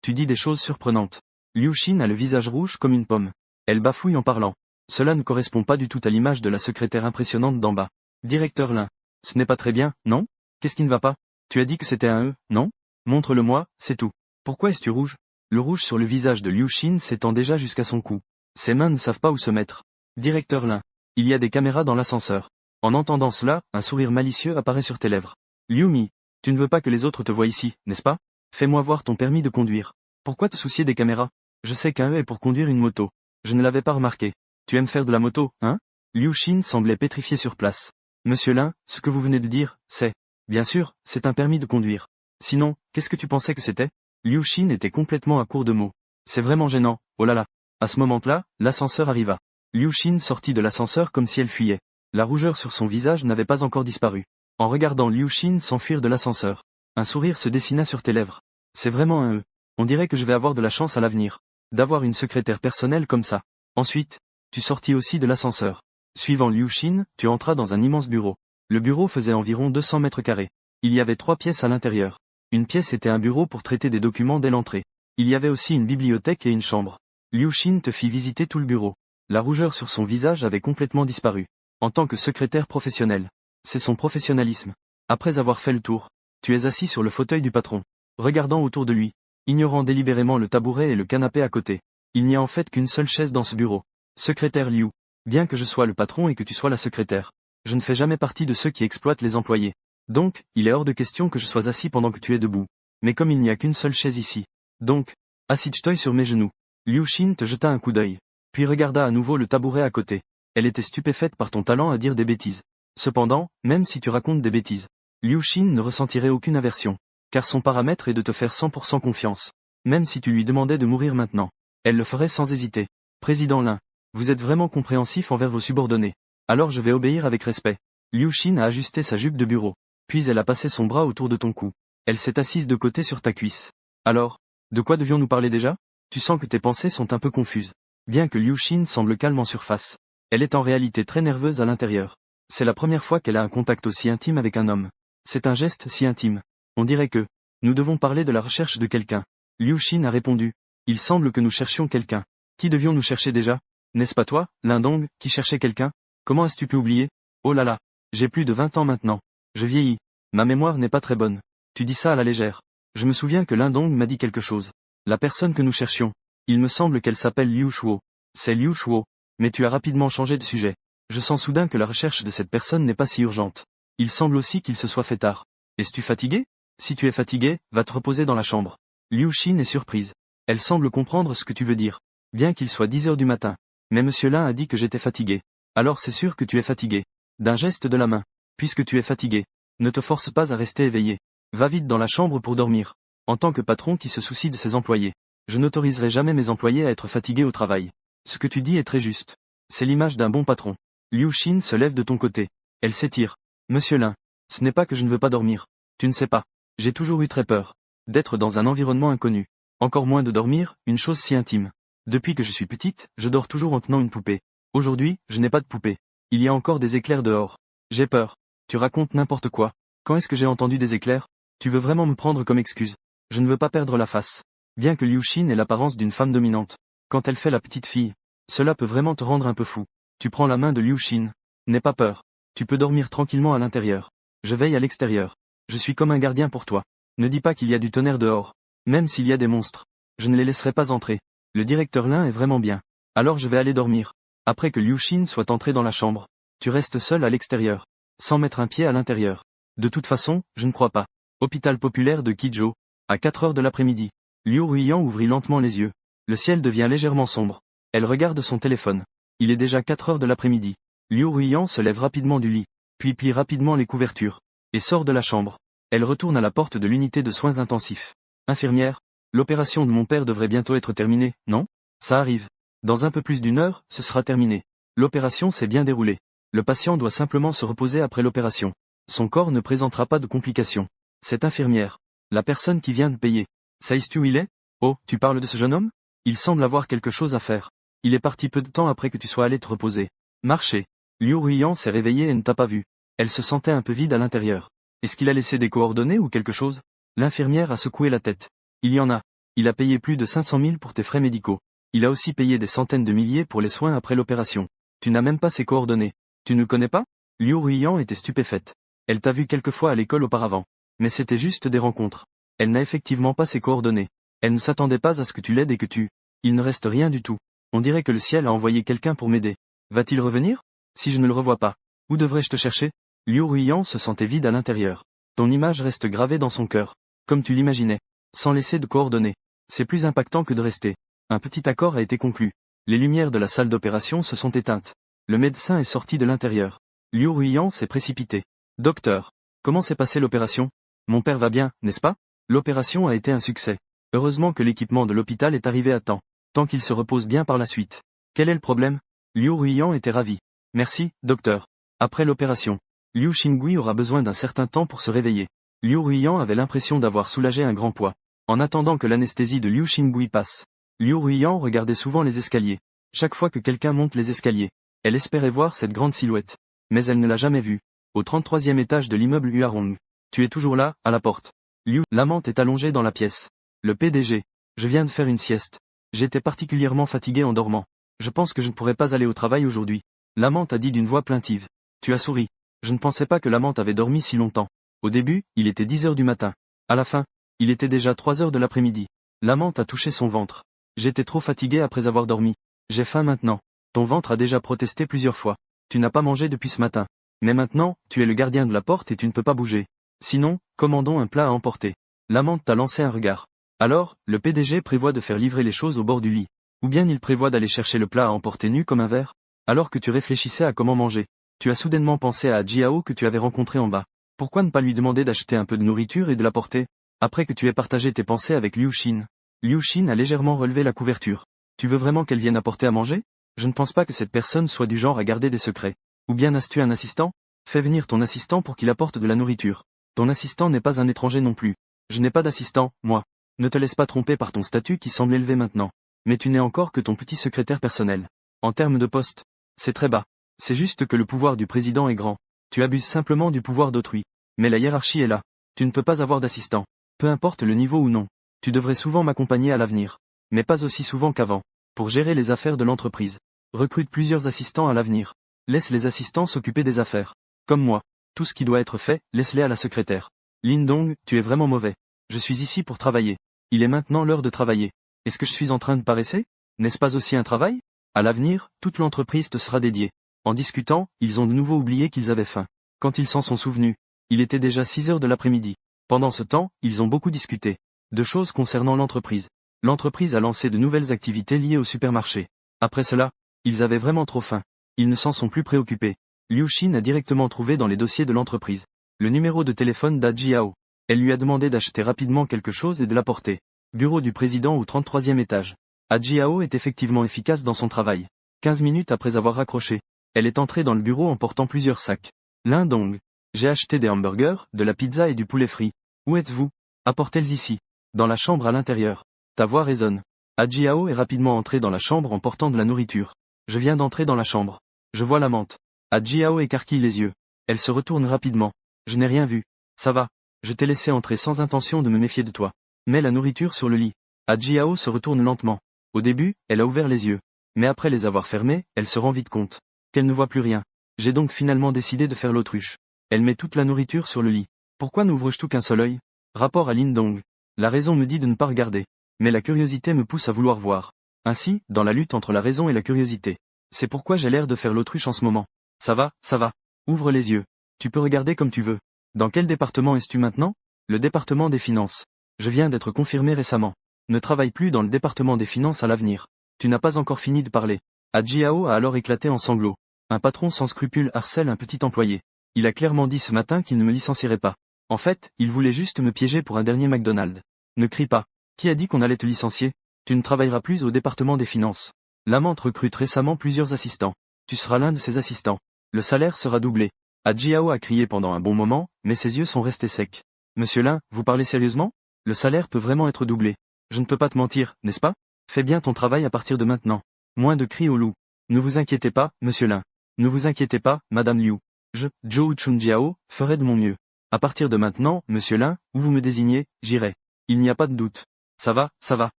Tu dis des choses surprenantes. Liu Xin a le visage rouge comme une pomme. Elle bafouille en parlant. Cela ne correspond pas du tout à l'image de la secrétaire impressionnante d'en bas. Directeur Lin. Ce n'est pas très bien, non? Qu'est-ce qui ne va pas? Tu as dit que c'était un E, non? Montre-le-moi, c'est tout. Pourquoi es-tu rouge? Le rouge sur le visage de Liu Xin s'étend déjà jusqu'à son cou. Ses mains ne savent pas où se mettre. Directeur Lin. Il y a des caméras dans l'ascenseur. En entendant cela, un sourire malicieux apparaît sur tes lèvres. Liu Mi, tu ne veux pas que les autres te voient ici, n'est-ce pas? Fais-moi voir ton permis de conduire. Pourquoi te soucier des caméras? Je sais qu'un E est pour conduire une moto. Je ne l'avais pas remarqué. Tu aimes faire de la moto, hein? Liu Xin semblait pétrifié sur place. Monsieur Lin, ce que vous venez de dire, c'est... Bien sûr, c'est un permis de conduire. Sinon, qu'est-ce que tu pensais que c'était? Liu Xin était complètement à court de mots. C'est vraiment gênant, oh là là. À ce moment-là, l'ascenseur arriva. Liu Xin sortit de l'ascenseur comme si elle fuyait. La rougeur sur son visage n'avait pas encore disparu. En regardant Liu Xin s'enfuir de l'ascenseur, un sourire se dessina sur tes lèvres. C'est vraiment un E. On dirait que je vais avoir de la chance à l'avenir. D'avoir une secrétaire personnelle comme ça. Ensuite, tu sortis aussi de l'ascenseur. Suivant Liu Xin, tu entras dans un immense bureau. Le bureau faisait environ 200 mètres carrés. Il y avait 3 pièces à l'intérieur. Une pièce était un bureau pour traiter des documents dès l'entrée. Il y avait aussi une bibliothèque et une chambre. Liu Xin te fit visiter tout le bureau. La rougeur sur son visage avait complètement disparu. En tant que secrétaire professionnel. C'est son professionnalisme. Après avoir fait le tour, tu es assis sur le fauteuil du patron, regardant autour de lui, ignorant délibérément le tabouret et le canapé à côté. Il n'y a en fait qu'une seule chaise dans ce bureau. Secrétaire Liu. Bien que je sois le patron et que tu sois la secrétaire, je ne fais jamais partie de ceux qui exploitent les employés. Donc, il est hors de question que je sois assis pendant que tu es debout. Mais comme il n'y a qu'une seule chaise ici. Donc, assis-toi sur mes genoux. Liu Xin te jeta un coup d'œil. Puis regarda à nouveau le tabouret à côté. Elle était stupéfaite par ton talent à dire des bêtises. Cependant, même si tu racontes des bêtises, Liu Xin ne ressentirait aucune aversion. Car son paramètre est de te faire 100% confiance. Même si tu lui demandais de mourir maintenant, elle le ferait sans hésiter. Président Lin, vous êtes vraiment compréhensif envers vos subordonnés. Alors je vais obéir avec respect. Liu Xin a ajusté sa jupe de bureau. Puis elle a passé son bras autour de ton cou. Elle s'est assise de côté sur ta cuisse. Alors, de quoi devions-nous parler déjà? Tu sens que tes pensées sont un peu confuses. Bien que Liu Xin semble calme en surface, elle est en réalité très nerveuse à l'intérieur. C'est la première fois qu'elle a un contact aussi intime avec un homme. C'est un geste si intime. On dirait que, nous devons parler de la recherche de quelqu'un. Liu Xin a répondu. Il semble que nous cherchions quelqu'un. Qui devions-nous chercher déjà? N'est-ce pas toi, Lindong, qui cherchait quelqu'un? Comment as-tu pu oublier? Oh là là, j'ai plus de 20 ans maintenant. Je vieillis. Ma mémoire n'est pas très bonne. Tu dis ça à la légère. Je me souviens que Lindong m'a dit quelque chose. La personne que nous cherchions. Il me semble qu'elle s'appelle Liu Shuo. C'est Liu Shuo. Mais tu as rapidement changé de sujet. Je sens soudain que la recherche de cette personne n'est pas si urgente. Il semble aussi qu'il se soit fait tard. Es-tu fatigué? Si tu es fatigué, va te reposer dans la chambre. Liu Xin est surprise. Elle semble comprendre ce que tu veux dire. Bien qu'il soit 10 heures du matin. Mais Monsieur Lin a dit que j'étais fatigué. Alors c'est sûr que tu es fatigué. D'un geste de la main. Puisque tu es fatigué. Ne te force pas à rester éveillé. Va vite dans la chambre pour dormir. En tant que patron qui se soucie de ses employés, je n'autoriserai jamais mes employés à être fatigués au travail. Ce que tu dis est très juste. C'est l'image d'un bon patron. Liu Xin se lève de ton côté. Elle s'étire. Monsieur Lin, ce n'est pas que je ne veux pas dormir. Tu ne sais pas. J'ai toujours eu très peur. D'être dans un environnement inconnu. Encore moins de dormir, une chose si intime. Depuis que je suis petite, je dors toujours en tenant une poupée. Aujourd'hui, je n'ai pas de poupée. Il y a encore des éclairs dehors. J'ai peur. Tu racontes n'importe quoi. Quand est-ce que j'ai entendu des éclairs? Tu veux vraiment me prendre comme excuse? Je ne veux pas perdre la face. Bien que Liu Xin ait l'apparence d'une femme dominante. Quand elle fait la petite fille, cela peut vraiment te rendre un peu fou. Tu prends la main de Liu Xin. N'aie pas peur. Tu peux dormir tranquillement à l'intérieur. Je veille à l'extérieur. Je suis comme un gardien pour toi. Ne dis pas qu'il y a du tonnerre dehors. Même s'il y a des monstres. Je ne les laisserai pas entrer. Le directeur Lin est vraiment bien. Alors je vais aller dormir. Après que Liu Xin soit entré dans la chambre. Tu restes seul à l'extérieur. Sans mettre un pied à l'intérieur. De toute façon, je ne crois pas. Hôpital populaire de Qizhou. À 4 heures de l'après-midi. Liu Ruiyan ouvrit lentement les yeux. Le ciel devient légèrement sombre. Elle regarde son téléphone. Il est déjà 4 heures de l'après-midi. Liu Ruiyan se lève rapidement du lit. Puis plie rapidement les couvertures. Et sort de la chambre. Elle retourne à la porte de l'unité de soins intensifs. Infirmière, l'opération de mon père devrait bientôt être terminée, non? Ça arrive. Dans un peu plus d'une heure, ce sera terminé. L'opération s'est bien déroulée. Le patient doit simplement se reposer après l'opération. Son corps ne présentera pas de complications. Cette infirmière. La personne qui vient de payer. Sais-tu où il est? Oh, tu parles de ce jeune homme? Il semble avoir quelque chose à faire. Il est parti peu de temps après que tu sois allé te reposer. Marcher. Liu Ruiyan s'est réveillée et ne t'a pas vu. Elle se sentait un peu vide à l'intérieur. Est-ce qu'il a laissé des coordonnées ou quelque chose? L'infirmière a secoué la tête. Il y en a. Il a payé plus de 500 000 pour tes frais médicaux. Il a aussi payé des centaines de milliers pour les soins après l'opération. Tu n'as même pas ses coordonnées. Tu ne le connais pas? Liu Ruiyan était stupéfaite. Elle t'a vu quelquefois à l'école auparavant. Mais c'était juste des rencontres. Elle n'a effectivement pas ses coordonnées. Elle ne s'attendait pas à ce que tu l'aides et que tu... Il ne reste rien du tout. On dirait que le ciel a envoyé quelqu'un pour m'aider. Va-t-il revenir? Si je ne le revois pas, où devrais-je te chercher? Liu Ruiyan se sentait vide à l'intérieur. Ton image reste gravée dans son cœur. Comme tu l'imaginais. Sans laisser de coordonnées. C'est plus impactant que de rester. Un petit accord a été conclu. Les lumières de la salle d'opération se sont éteintes. Le médecin est sorti de l'intérieur. Liu Ruiyan s'est précipité. Docteur. Comment s'est passée l'opération? Mon père va bien, n'est-ce pas? L'opération a été un succès. Heureusement que l'équipement de l'hôpital est arrivé à temps. Tant qu'il se repose bien par la suite. Quel est le problème? Liu Ruiyan était ravi. Merci, docteur. Après l'opération, Liu Xingui aura besoin d'un certain temps pour se réveiller. Liu Ruiyan avait l'impression d'avoir soulagé un grand poids. En attendant que l'anesthésie de Liu Xingui passe, Liu Ruiyan regardait souvent les escaliers. Chaque fois que quelqu'un monte les escaliers, elle espérait voir cette grande silhouette. Mais elle ne l'a jamais vue. Au 33e étage de l'immeuble Huarong. Tu es toujours là, à la porte. Liu, l'amante est allongée dans la pièce. Le PDG. Je viens de faire une sieste. J'étais particulièrement fatigué en dormant. Je pense que je ne pourrais pas aller au travail aujourd'hui. L'amante a dit d'une voix plaintive. Tu as souri. Je ne pensais pas que l'amante avait dormi si longtemps. Au début, il était 10 heures du matin. À la fin, il était déjà 3 heures de l'après-midi. L'amante a touché son ventre. J'étais trop fatigué après avoir dormi. J'ai faim maintenant. Ton ventre a déjà protesté plusieurs fois. Tu n'as pas mangé depuis ce matin. Mais maintenant, tu es le gardien de la porte et tu ne peux pas bouger. Sinon, commandons un plat à emporter. L'amante t'a lancé un regard. Alors, le PDG prévoit de faire livrer les choses au bord du lit. Ou bien il prévoit d'aller chercher le plat à emporter nu comme un verre. Alors que tu réfléchissais à comment manger, tu as soudainement pensé à Jiao que tu avais rencontré en bas. Pourquoi ne pas lui demander d'acheter un peu de nourriture et de l'apporter? Après que tu aies partagé tes pensées avec Liu Xin. Liu Xin a légèrement relevé la couverture. Tu veux vraiment qu'elle vienne apporter à manger? Je ne pense pas que cette personne soit du genre à garder des secrets. Ou bien as-tu un assistant? Fais venir ton assistant pour qu'il apporte de la nourriture. Ton assistant n'est pas un étranger non plus. Je n'ai pas d'assistant, moi. Ne te laisse pas tromper par ton statut qui semble élevé maintenant. Mais tu n'es encore que ton petit secrétaire personnel. En termes de poste, c'est très bas. C'est juste que le pouvoir du président est grand. Tu abuses simplement du pouvoir d'autrui. Mais la hiérarchie est là. Tu ne peux pas avoir d'assistant. Peu importe le niveau ou non. Tu devrais souvent m'accompagner à l'avenir. Mais pas aussi souvent qu'avant. Pour gérer les affaires de l'entreprise. Recrute plusieurs assistants à l'avenir. Laisse les assistants s'occuper des affaires. Comme moi. Tout ce qui doit être fait, laisse-les à la secrétaire. Lindong, tu es vraiment mauvais. Je suis ici pour travailler. Il est maintenant l'heure de travailler. Est-ce que je suis en train de paresser? N'est-ce pas aussi un travail? À l'avenir, toute l'entreprise te sera dédiée. En discutant, ils ont de nouveau oublié qu'ils avaient faim. Quand ils s'en sont souvenus, il était déjà 6 heures de l'après-midi. Pendant ce temps, ils ont beaucoup discuté. De choses concernant l'entreprise. L'entreprise a lancé de nouvelles activités liées au supermarché. Après cela, ils avaient vraiment trop faim. Ils ne s'en sont plus préoccupés. Liu Xin a directement trouvé dans les dossiers de l'entreprise le numéro de téléphone d'A-Jiao. Elle lui a demandé d'acheter rapidement quelque chose et de l'apporter. Bureau du président au 33e étage. A-Jiao est effectivement efficace dans son travail. 15 minutes après avoir raccroché, elle est entrée dans le bureau en portant plusieurs sacs. Lindong. J'ai acheté des hamburgers, de la pizza et du poulet frit. Où êtes-vous? Apportez-les ici. Dans la chambre à l'intérieur. Ta voix résonne. A-Jiao est rapidement entrée dans la chambre en portant de la nourriture. Je viens d'entrer dans la chambre. Je vois l'amante. A-Jiao écarquille les yeux. Elle se retourne rapidement. Je n'ai rien vu. Ça va. Je t'ai laissé entrer sans intention de me méfier de toi. Mets la nourriture sur le lit. A-Jiao se retourne lentement. Au début, elle a ouvert les yeux. Mais après les avoir fermés, elle se rend vite compte qu'elle ne voit plus rien. J'ai donc finalement décidé de faire l'autruche. Elle met toute la nourriture sur le lit. Pourquoi n'ouvre-je tout qu'un seul œil? Rapport à Lindong. La raison me dit de ne pas regarder. Mais la curiosité me pousse à vouloir voir. Ainsi, dans la lutte entre la raison et la curiosité. C'est pourquoi j'ai l'air de faire l'autruche en ce moment. Ça va, ça va. Ouvre les yeux. Tu peux regarder comme tu veux. Dans quel département es-tu maintenant? Le département des finances. Je viens d'être confirmé récemment. Ne travaille plus dans le département des finances à l'avenir. Tu n'as pas encore fini de parler. A-Jiao a alors éclaté en sanglots. Un patron sans scrupules harcèle un petit employé. Il a clairement dit ce matin qu'il ne me licencierait pas. En fait, il voulait juste me piéger pour un dernier McDonald's. Ne crie pas. Qui a dit qu'on allait te licencier? Tu ne travailleras plus au département des finances. L'amante recrute récemment plusieurs assistants. Tu seras l'un de ces assistants. Le salaire sera doublé. A-Jiao a crié pendant un bon moment, mais ses yeux sont restés secs. Monsieur Lin, vous parlez sérieusement? Le salaire peut vraiment être doublé. Je ne peux pas te mentir, n'est-ce pas? Fais bien ton travail à partir de maintenant. Moins de cris au loup. Ne vous inquiétez pas, monsieur Lin. Ne vous inquiétez pas, madame Liu. Zhou Chunjiao, ferai de mon mieux. À partir de maintenant, monsieur Lin, où vous me désignez, j'irai. Il n'y a pas de doute. Ça va, ça va.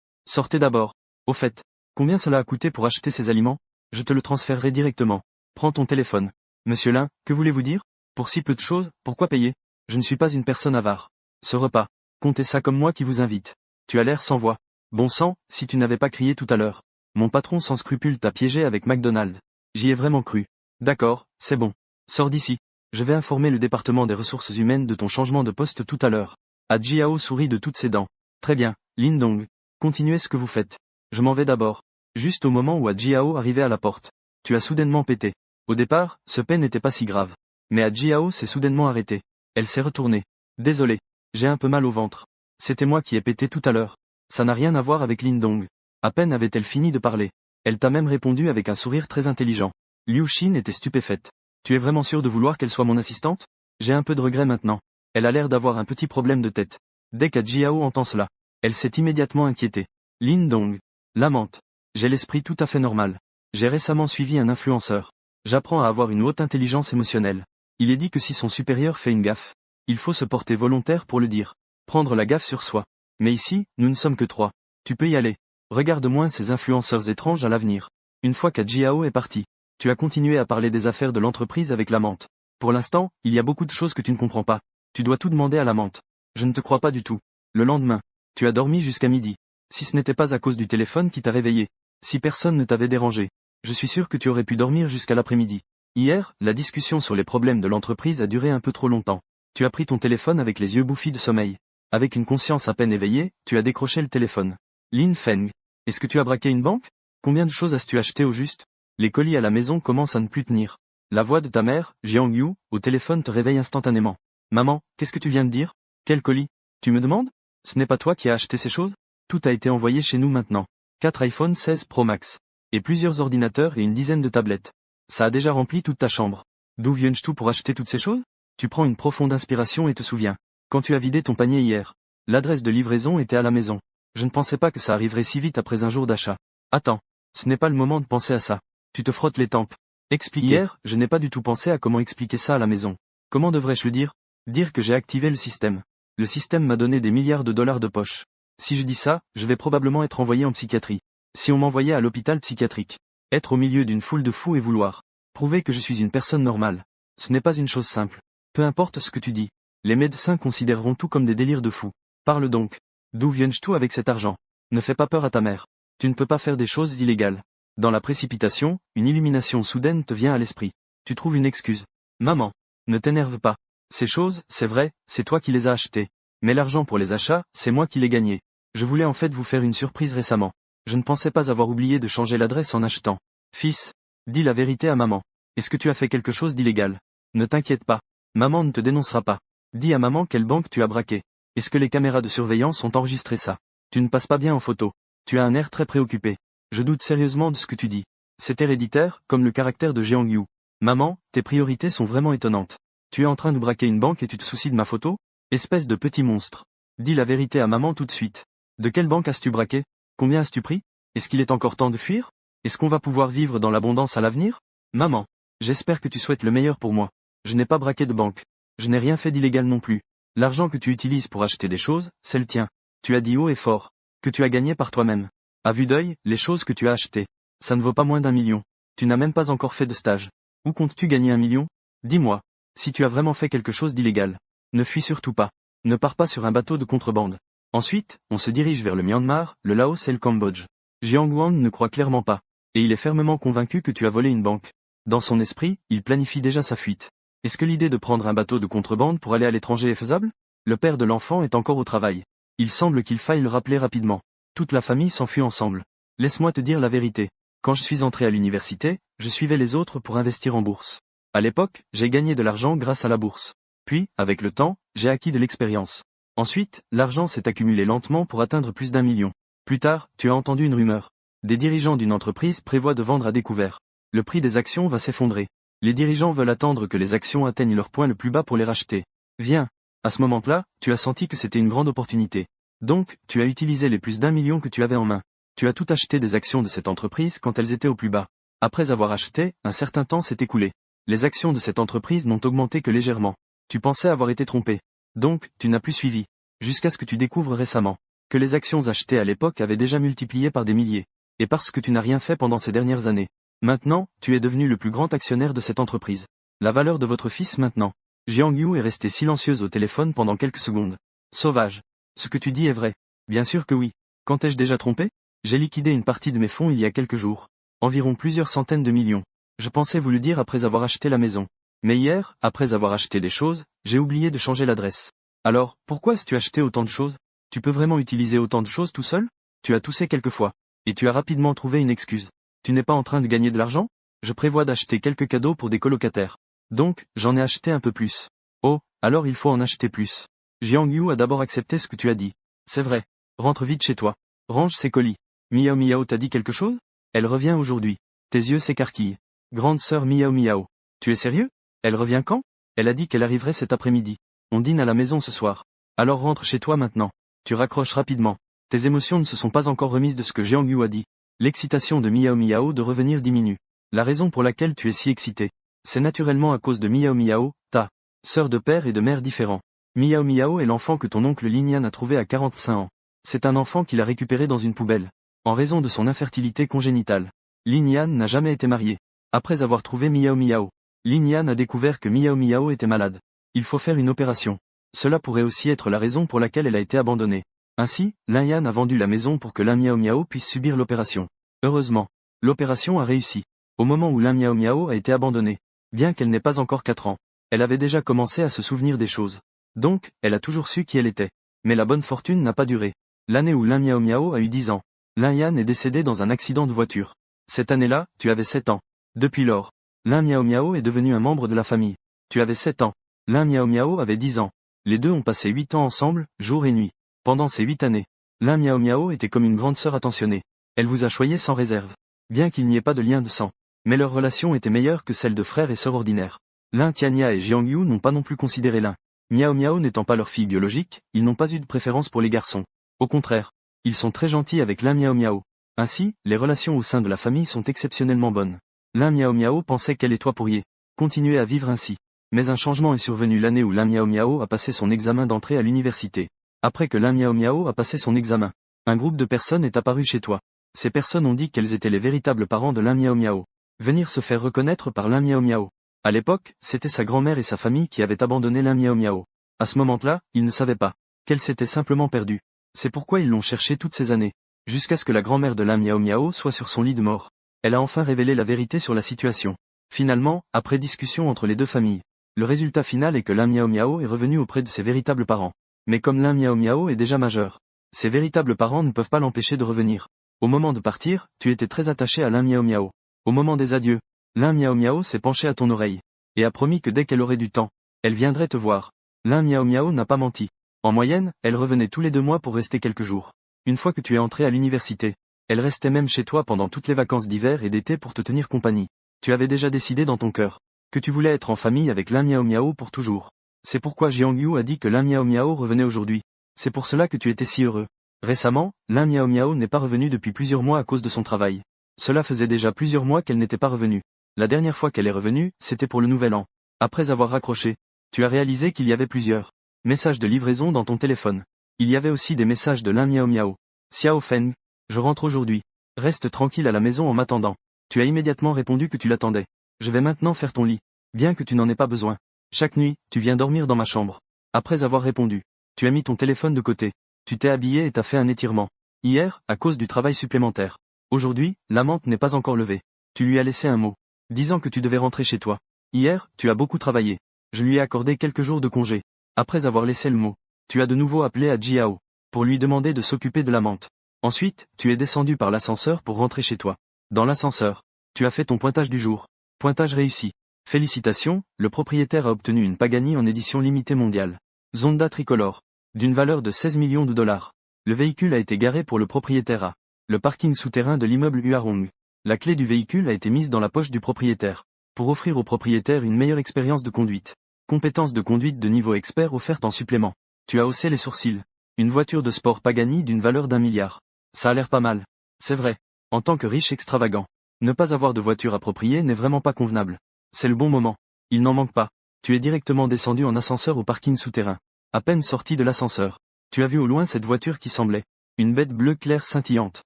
Sortez d'abord. Au fait, combien cela a coûté pour acheter ces aliments? Je te le transférerai directement. Prends ton téléphone. Monsieur Lin, que voulez-vous dire? Pour si peu de choses, pourquoi payer? Je ne suis pas une personne avare. Ce repas, comptez ça comme moi qui vous invite. Tu as l'air sans voix. Bon sang, si tu n'avais pas crié tout à l'heure. Mon patron sans scrupule t'a piégé avec McDonald's. J'y ai vraiment cru. D'accord, c'est bon. Sors d'ici. Je vais informer le département des ressources humaines de ton changement de poste tout à l'heure. Jiao sourit de toutes ses dents. Très bien, Lindong. Continuez ce que vous faites. Je m'en vais d'abord. Juste au moment où Jiao arrivait à la porte. Tu as soudainement pété. Au départ, ce pain n'était pas si grave. Mais Jiao s'est soudainement arrêtée. Elle s'est retournée. Désolé. J'ai un peu mal au ventre. C'était moi qui ai pété tout à l'heure. Ça n'a rien à voir avec Lindong. À peine avait-elle fini de parler. Elle t'a même répondu avec un sourire très intelligent. Liu Xin était stupéfaite. Tu es vraiment sûr de vouloir qu'elle soit mon assistante? J'ai un peu de regret maintenant. Elle a l'air d'avoir un petit problème de tête. Dès qu'Jiao entend cela, elle s'est immédiatement inquiétée. Lindong. L'amante. J'ai l'esprit tout à fait normal. J'ai récemment suivi un influenceur. J'apprends à avoir une haute intelligence émotionnelle. Il est dit que si son supérieur fait une gaffe, il faut se porter volontaire pour le dire. Prendre la gaffe sur soi. Mais ici, nous ne sommes que 3. Tu peux y aller. Regarde moins ces influenceurs étranges à l'avenir. Une fois qu'Jiao est parti, tu as continué à parler des affaires de l'entreprise avec l'amante. Pour l'instant, il y a beaucoup de choses que tu ne comprends pas. Tu dois tout demander à l'amante. Je ne te crois pas du tout. Le lendemain, tu as dormi jusqu'à midi. Si ce n'était pas à cause du téléphone qui t'a réveillé, si personne ne t'avait dérangé, je suis sûr que tu aurais pu dormir jusqu'à l'après-midi. Hier, la discussion sur les problèmes de l'entreprise a duré un peu trop longtemps. Tu as pris ton téléphone avec les yeux bouffis de sommeil. Avec une conscience à peine éveillée, tu as décroché le téléphone. Lin Feng. Est-ce que tu as braqué une banque? Combien de choses as-tu acheté au juste? Les colis à la maison commencent à ne plus tenir. La voix de ta mère, Jiang Yu, au téléphone te réveille instantanément. Maman, qu'est-ce que tu viens de dire? Quel colis? Tu me demandes? Ce n'est pas toi qui as acheté ces choses? Tout a été envoyé chez nous maintenant. 4 iPhone 16 Pro Max. Et plusieurs ordinateurs et une dizaine de tablettes. Ça a déjà rempli toute ta chambre. D'où viens-tu pour acheter toutes ces choses? Tu prends une profonde inspiration et te souviens. Quand tu as vidé ton panier hier, l'adresse de livraison était à la maison. Je ne pensais pas que ça arriverait si vite après un jour d'achat. Attends. Ce n'est pas le moment de penser à ça. Tu te frottes les tempes. Expliquer. Hier, je n'ai pas du tout pensé à comment expliquer ça à la maison. Comment devrais-je le dire? Dire que j'ai activé le système. Le système m'a donné des milliards de dollars de poche. Si je dis ça, je vais probablement être envoyé en psychiatrie. Si on m'envoyait à l'hôpital psychiatrique. Être au milieu d'une foule de fous et vouloir prouver que je suis une personne normale. Ce n'est pas une chose simple. Peu importe ce que tu dis. Les médecins considéreront tout comme des délires de fous. Parle donc. D'où viens-tu avec cet argent? Ne fais pas peur à ta mère. Tu ne peux pas faire des choses illégales. Dans la précipitation, une illumination soudaine te vient à l'esprit. Tu trouves une excuse. Maman. Ne t'énerve pas. Ces choses, c'est vrai, c'est toi qui les as achetées. Mais l'argent pour les achats, c'est moi qui l'ai gagné. Je voulais en fait vous faire une surprise récemment. Je ne pensais pas avoir oublié de changer l'adresse en achetant. Fils. Dis la vérité à maman. Est-ce que tu as fait quelque chose d'illégal? Ne t'inquiète pas. Maman ne te dénoncera pas. Dis à maman quelle banque tu as braqué. Est-ce que les caméras de surveillance ont enregistré ça? Tu ne passes pas bien en photo. Tu as un air très préoccupé. Je doute sérieusement de ce que tu dis. C'est héréditaire, comme le caractère de Jiang Yu. Maman, tes priorités sont vraiment étonnantes. Tu es en train de braquer une banque et tu te soucies de ma photo? Espèce de petit monstre. Dis la vérité à maman tout de suite. De quelle banque as-tu braqué? Combien as-tu pris? Est-ce qu'il est encore temps de fuir? Est-ce qu'on va pouvoir vivre dans l'abondance à l'avenir? Maman. J'espère que tu souhaites le meilleur pour moi. Je n'ai pas braqué de banque. Je n'ai rien fait d'illégal non plus. L'argent que tu utilises pour acheter des choses, c'est le tien. Tu as dit haut et fort. Que tu as gagné par toi-même. À vue d'œil, les choses que tu as achetées. Ça ne vaut pas moins d'1 million. Tu n'as même pas encore fait de stage. Où comptes-tu gagner 1 million? Dis-moi. Si tu as vraiment fait quelque chose d'illégal. Ne fuis surtout pas. Ne pars pas sur un bateau de contrebande. Ensuite, on se dirige vers le Myanmar, le Laos et le Cambodge. Jiang Wang ne croit clairement pas. Et il est fermement convaincu que tu as volé une banque. Dans son esprit, il planifie déjà sa fuite. Est-ce que l'idée de prendre un bateau de contrebande pour aller à l'étranger est faisable? Le père de l'enfant est encore au travail. Il semble qu'il faille le rappeler rapidement. Toute la famille s'enfuit ensemble. Laisse-moi te dire la vérité. Quand je suis entré à l'université, je suivais les autres pour investir en bourse. À l'époque, j'ai gagné de l'argent grâce à la bourse. Puis, avec le temps, j'ai acquis de l'expérience. Ensuite, l'argent s'est accumulé lentement pour atteindre plus d'1 million. Plus tard, tu as entendu une rumeur. Des dirigeants d'une entreprise prévoient de vendre à découvert. Le prix des actions va s'effondrer. Les dirigeants veulent attendre que les actions atteignent leur point le plus bas pour les racheter. Viens. À ce moment-là, tu as senti que c'était une grande opportunité. Donc, tu as utilisé les plus d'1 million que tu avais en main. Tu as tout acheté des actions de cette entreprise quand elles étaient au plus bas. Après avoir acheté, un certain temps s'est écoulé. Les actions de cette entreprise n'ont augmenté que légèrement. Tu pensais avoir été trompé. Donc, tu n'as plus suivi. Jusqu'à ce que tu découvres récemment que les actions achetées à l'époque avaient déjà multiplié par des milliers. Et parce que tu n'as rien fait pendant ces dernières années. Maintenant, tu es devenu le plus grand actionnaire de cette entreprise. La valeur de votre fils maintenant. Jiang Yu est restée silencieuse au téléphone pendant quelques secondes. Sauvage. Ce que tu dis est vrai. Bien sûr que oui. Quand t'ai-je déjà trompé? J'ai liquidé une partie de mes fonds il y a quelques jours. Environ plusieurs centaines de millions. Je pensais vous le dire après avoir acheté la maison. Mais hier, après avoir acheté des choses, j'ai oublié de changer l'adresse. Alors, pourquoi as-tu acheté autant de choses? Tu peux vraiment utiliser autant de choses tout seul? Tu as toussé quelquefois. Et tu as rapidement trouvé une excuse. Tu n'es pas en train de gagner de l'argent? Je prévois d'acheter quelques cadeaux pour des colocataires. Donc, j'en ai acheté un peu plus. Oh, alors il faut en acheter plus. Jiang Yu a d'abord accepté ce que tu as dit. C'est vrai. Rentre vite chez toi. Range ces colis. Miao Miao t'a dit quelque chose? Elle revient aujourd'hui. Tes yeux s'écarquillent. Grande sœur Miao Miao. Tu es sérieux? Elle revient quand? Elle a dit qu'elle arriverait cet après-midi. On dîne à la maison ce soir. Alors rentre chez toi maintenant. Tu raccroches rapidement. Tes émotions ne se sont pas encore remises de ce que Jiang Yu a dit. L'excitation de Miao Miao de revenir diminue. La raison pour laquelle tu es si excité, c'est naturellement à cause de Miao Miao, ta sœur de père et de mère différents. Miao Miao est l'enfant que ton oncle Lin Yan a trouvé à 45 ans. C'est un enfant qu'il a récupéré dans une poubelle. En raison de son infertilité congénitale. Lin Yan n'a jamais été marié. Après avoir trouvé Miao Miao, Lin Yan a découvert que Miao Miao était malade. Il faut faire une opération. Cela pourrait aussi être la raison pour laquelle elle a été abandonnée. Ainsi, Lin Yan a vendu la maison pour que Lin Miao Miao puisse subir l'opération. Heureusement, l'opération a réussi. Au moment où Lin Miao Miao a été abandonnée, bien qu'elle n'ait pas encore 4 ans, elle avait déjà commencé à se souvenir des choses. Donc, elle a toujours su qui elle était. Mais la bonne fortune n'a pas duré. L'année où Lin Miao Miao a eu 10 ans, Lin Yan est décédé dans un accident de voiture. Cette année-là, tu avais 7 ans. Depuis lors, Lin Miao Miao est devenu un membre de la famille. Tu avais 7 ans. Lin Miao Miao avait 10 ans. Les deux ont passé 8 ans ensemble, jour et nuit. Pendant ces 8 années, Lin Miao Miao était comme une grande sœur attentionnée. Elle vous a choyé sans réserve. Bien qu'il n'y ait pas de lien de sang. Mais leur relation était meilleure que celle de frères et sœurs ordinaires. Lin Tianya et Jiang Yu n'ont pas non plus considéré Lin Miao Miao n'étant pas leur fille biologique, ils n'ont pas eu de préférence pour les garçons. Au contraire, ils sont très gentils avec Lin Miao Miao. Ainsi, les relations au sein de la famille sont exceptionnellement bonnes. Lin Miao Miao pensait qu'elle et toi pourriez continuer à vivre ainsi. Mais un changement est survenu l'année où Lin Miao Miao a passé son examen d'entrée à l'université. Après que Lin Miao Miao a passé son examen, un groupe de personnes est apparu chez toi. Ces personnes ont dit qu'elles étaient les véritables parents de Lin Miao Miao. Venir se faire reconnaître par Lin Miao Miao. À l'époque, c'était sa grand-mère et sa famille qui avaient abandonné Lin Miao Miao. À ce moment-là, ils ne savaient pas qu'elle s'était simplement perdue. C'est pourquoi ils l'ont cherchée toutes ces années. Jusqu'à ce que la grand-mère de Lin Miao Miao soit sur son lit de mort. Elle a enfin révélé la vérité sur la situation. Finalement, après discussion entre les deux familles, le résultat final est que Lin Miao Miao est revenu auprès de ses véritables parents. Mais comme Lin Miao Miao est déjà majeur, ses véritables parents ne peuvent pas l'empêcher de revenir. Au moment de partir, tu étais très attaché à Lin Miao Miao. Au moment des adieux, Lin Miao Miao s'est penchée à ton oreille. Et a promis que dès qu'elle aurait du temps, elle viendrait te voir. Lin Miao Miao n'a pas menti. En moyenne, elle revenait tous les 2 mois pour rester quelques jours. Une fois que tu es entré à l'université, elle restait même chez toi pendant toutes les vacances d'hiver et d'été pour te tenir compagnie. Tu avais déjà décidé dans ton cœur que tu voulais être en famille avec Lin Miao Miao pour toujours. C'est pourquoi Jiang Yu a dit que Lin Miao Miao revenait aujourd'hui. C'est pour cela que tu étais si heureux. Récemment, Lin Miao Miao n'est pas revenue depuis plusieurs mois à cause de son travail. Cela faisait déjà plusieurs mois qu'elle n'était pas revenue. La dernière fois qu'elle est revenue, c'était pour le nouvel an. Après avoir raccroché, tu as réalisé qu'il y avait plusieurs messages de livraison dans ton téléphone. Il y avait aussi des messages de Lin Miao Miao. Xiao Feng, je rentre aujourd'hui. Reste tranquille à la maison en m'attendant. Tu as immédiatement répondu que tu l'attendais. Je vais maintenant faire ton lit. Bien que tu n'en aies pas besoin. Chaque nuit, tu viens dormir dans ma chambre. Après avoir répondu, tu as mis ton téléphone de côté. Tu t'es habillé et t'as fait un étirement. Hier, à cause du travail supplémentaire. Aujourd'hui, l'amante n'est pas encore levée. Tu lui as laissé un mot, disant que tu devais rentrer chez toi. Hier, tu as beaucoup travaillé. Je lui ai accordé quelques jours de congé. Après avoir laissé le mot, tu as de nouveau appelé à Jiao, pour lui demander de s'occuper de l'amante. Ensuite, tu es descendu par l'ascenseur pour rentrer chez toi. Dans l'ascenseur, tu as fait ton pointage du jour. Pointage réussi. Félicitations, le propriétaire a obtenu une Pagani en édition limitée mondiale. Zonda tricolore. D'une valeur de 16 millions de dollars. Le véhicule a été garé pour le propriétaire à le parking souterrain de l'immeuble Huarong. La clé du véhicule a été mise dans la poche du propriétaire. Pour offrir au propriétaire une meilleure expérience de conduite. Compétences de conduite de niveau expert offertes en supplément. Tu as haussé les sourcils. Une voiture de sport Pagani d'une valeur d'1 milliard. Ça a l'air pas mal. C'est vrai. En tant que riche extravagant. Ne pas avoir de voiture appropriée n'est vraiment pas convenable. C'est le bon moment. Il n'en manque pas. Tu es directement descendu en ascenseur au parking souterrain. À peine sorti de l'ascenseur. Tu as vu au loin cette voiture qui semblait une bête bleue claire scintillante.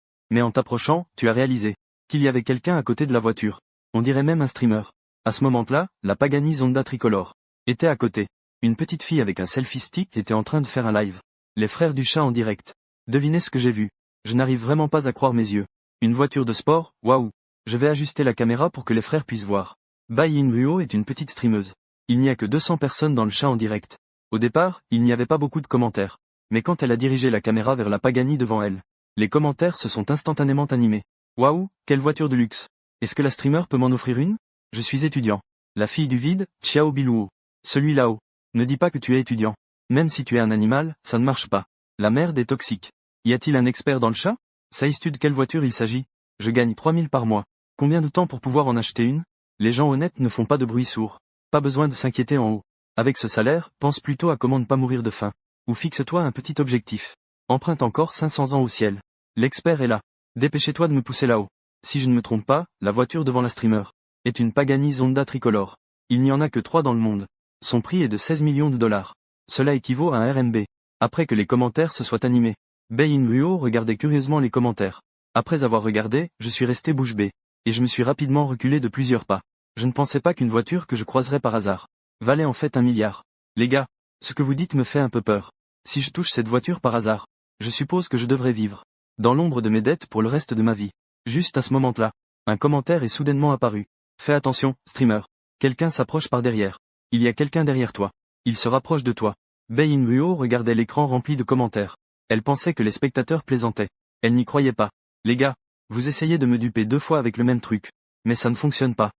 Mais en t'approchant, tu as réalisé qu'il y avait quelqu'un à côté de la voiture. On dirait même un streamer. À ce moment-là, la Pagani Zonda tricolore était à côté. Une petite fille avec un selfie stick était en train de faire un live. Les frères du chat en direct. Devinez ce que j'ai vu. Je n'arrive vraiment pas à croire mes yeux. Une voiture de sport, waouh. Je vais ajuster la caméra pour que les frères puissent voir. Bai Inruo est une petite streameuse. Il n'y a que 200 personnes dans le chat en direct. Au départ, il n'y avait pas beaucoup de commentaires. Mais quand elle a dirigé la caméra vers la Pagani devant elle, les commentaires se sont instantanément animés. Waouh, quelle voiture de luxe. Est-ce que la streamer peut m'en offrir une? Je suis étudiant. La fille du vide, Xiao Biluo. Celui là-haut. Ne dis pas que tu es étudiant. Même si tu es un animal, ça ne marche pas. La merde est toxique. Y a-t-il un expert dans le chat? Sais-tu de quelle voiture il s'agit? Je gagne 3000 par mois. Combien de temps pour pouvoir en acheter une? Les gens honnêtes ne font pas de bruit sourd. Pas besoin de s'inquiéter en haut. Avec ce salaire, pense plutôt à comment ne pas mourir de faim. Ou fixe-toi un petit objectif. Emprunte encore 500 ans au ciel. L'expert est là. Dépêchez-toi de me pousser là-haut. Si je ne me trompe pas, la voiture devant la streamer est une Pagani Zonda tricolore. Il n'y en a que 3 dans le monde. Son prix est de 16 millions de dollars. Cela équivaut à un RMB. Après que les commentaires se soient animés, Bai Inruo regardait curieusement les commentaires. Après avoir regardé, je suis resté bouche bée. Et je me suis rapidement reculé de plusieurs pas. Je ne pensais pas qu'une voiture que je croiserais par hasard valait en fait 1 milliard. Les gars, ce que vous dites me fait un peu peur. Si je touche cette voiture par hasard, je suppose que je devrais vivre dans l'ombre de mes dettes pour le reste de ma vie. Juste à ce moment-là, un commentaire est soudainement apparu. Fais attention, streamer. Quelqu'un s'approche par derrière. Il y a quelqu'un derrière toi. Il se rapproche de toi. Bai Inruo regardait l'écran rempli de commentaires. Elle pensait que les spectateurs plaisantaient. Elle n'y croyait pas. Les gars, vous essayez de me duper 2 fois avec le même truc. Mais ça ne fonctionne pas.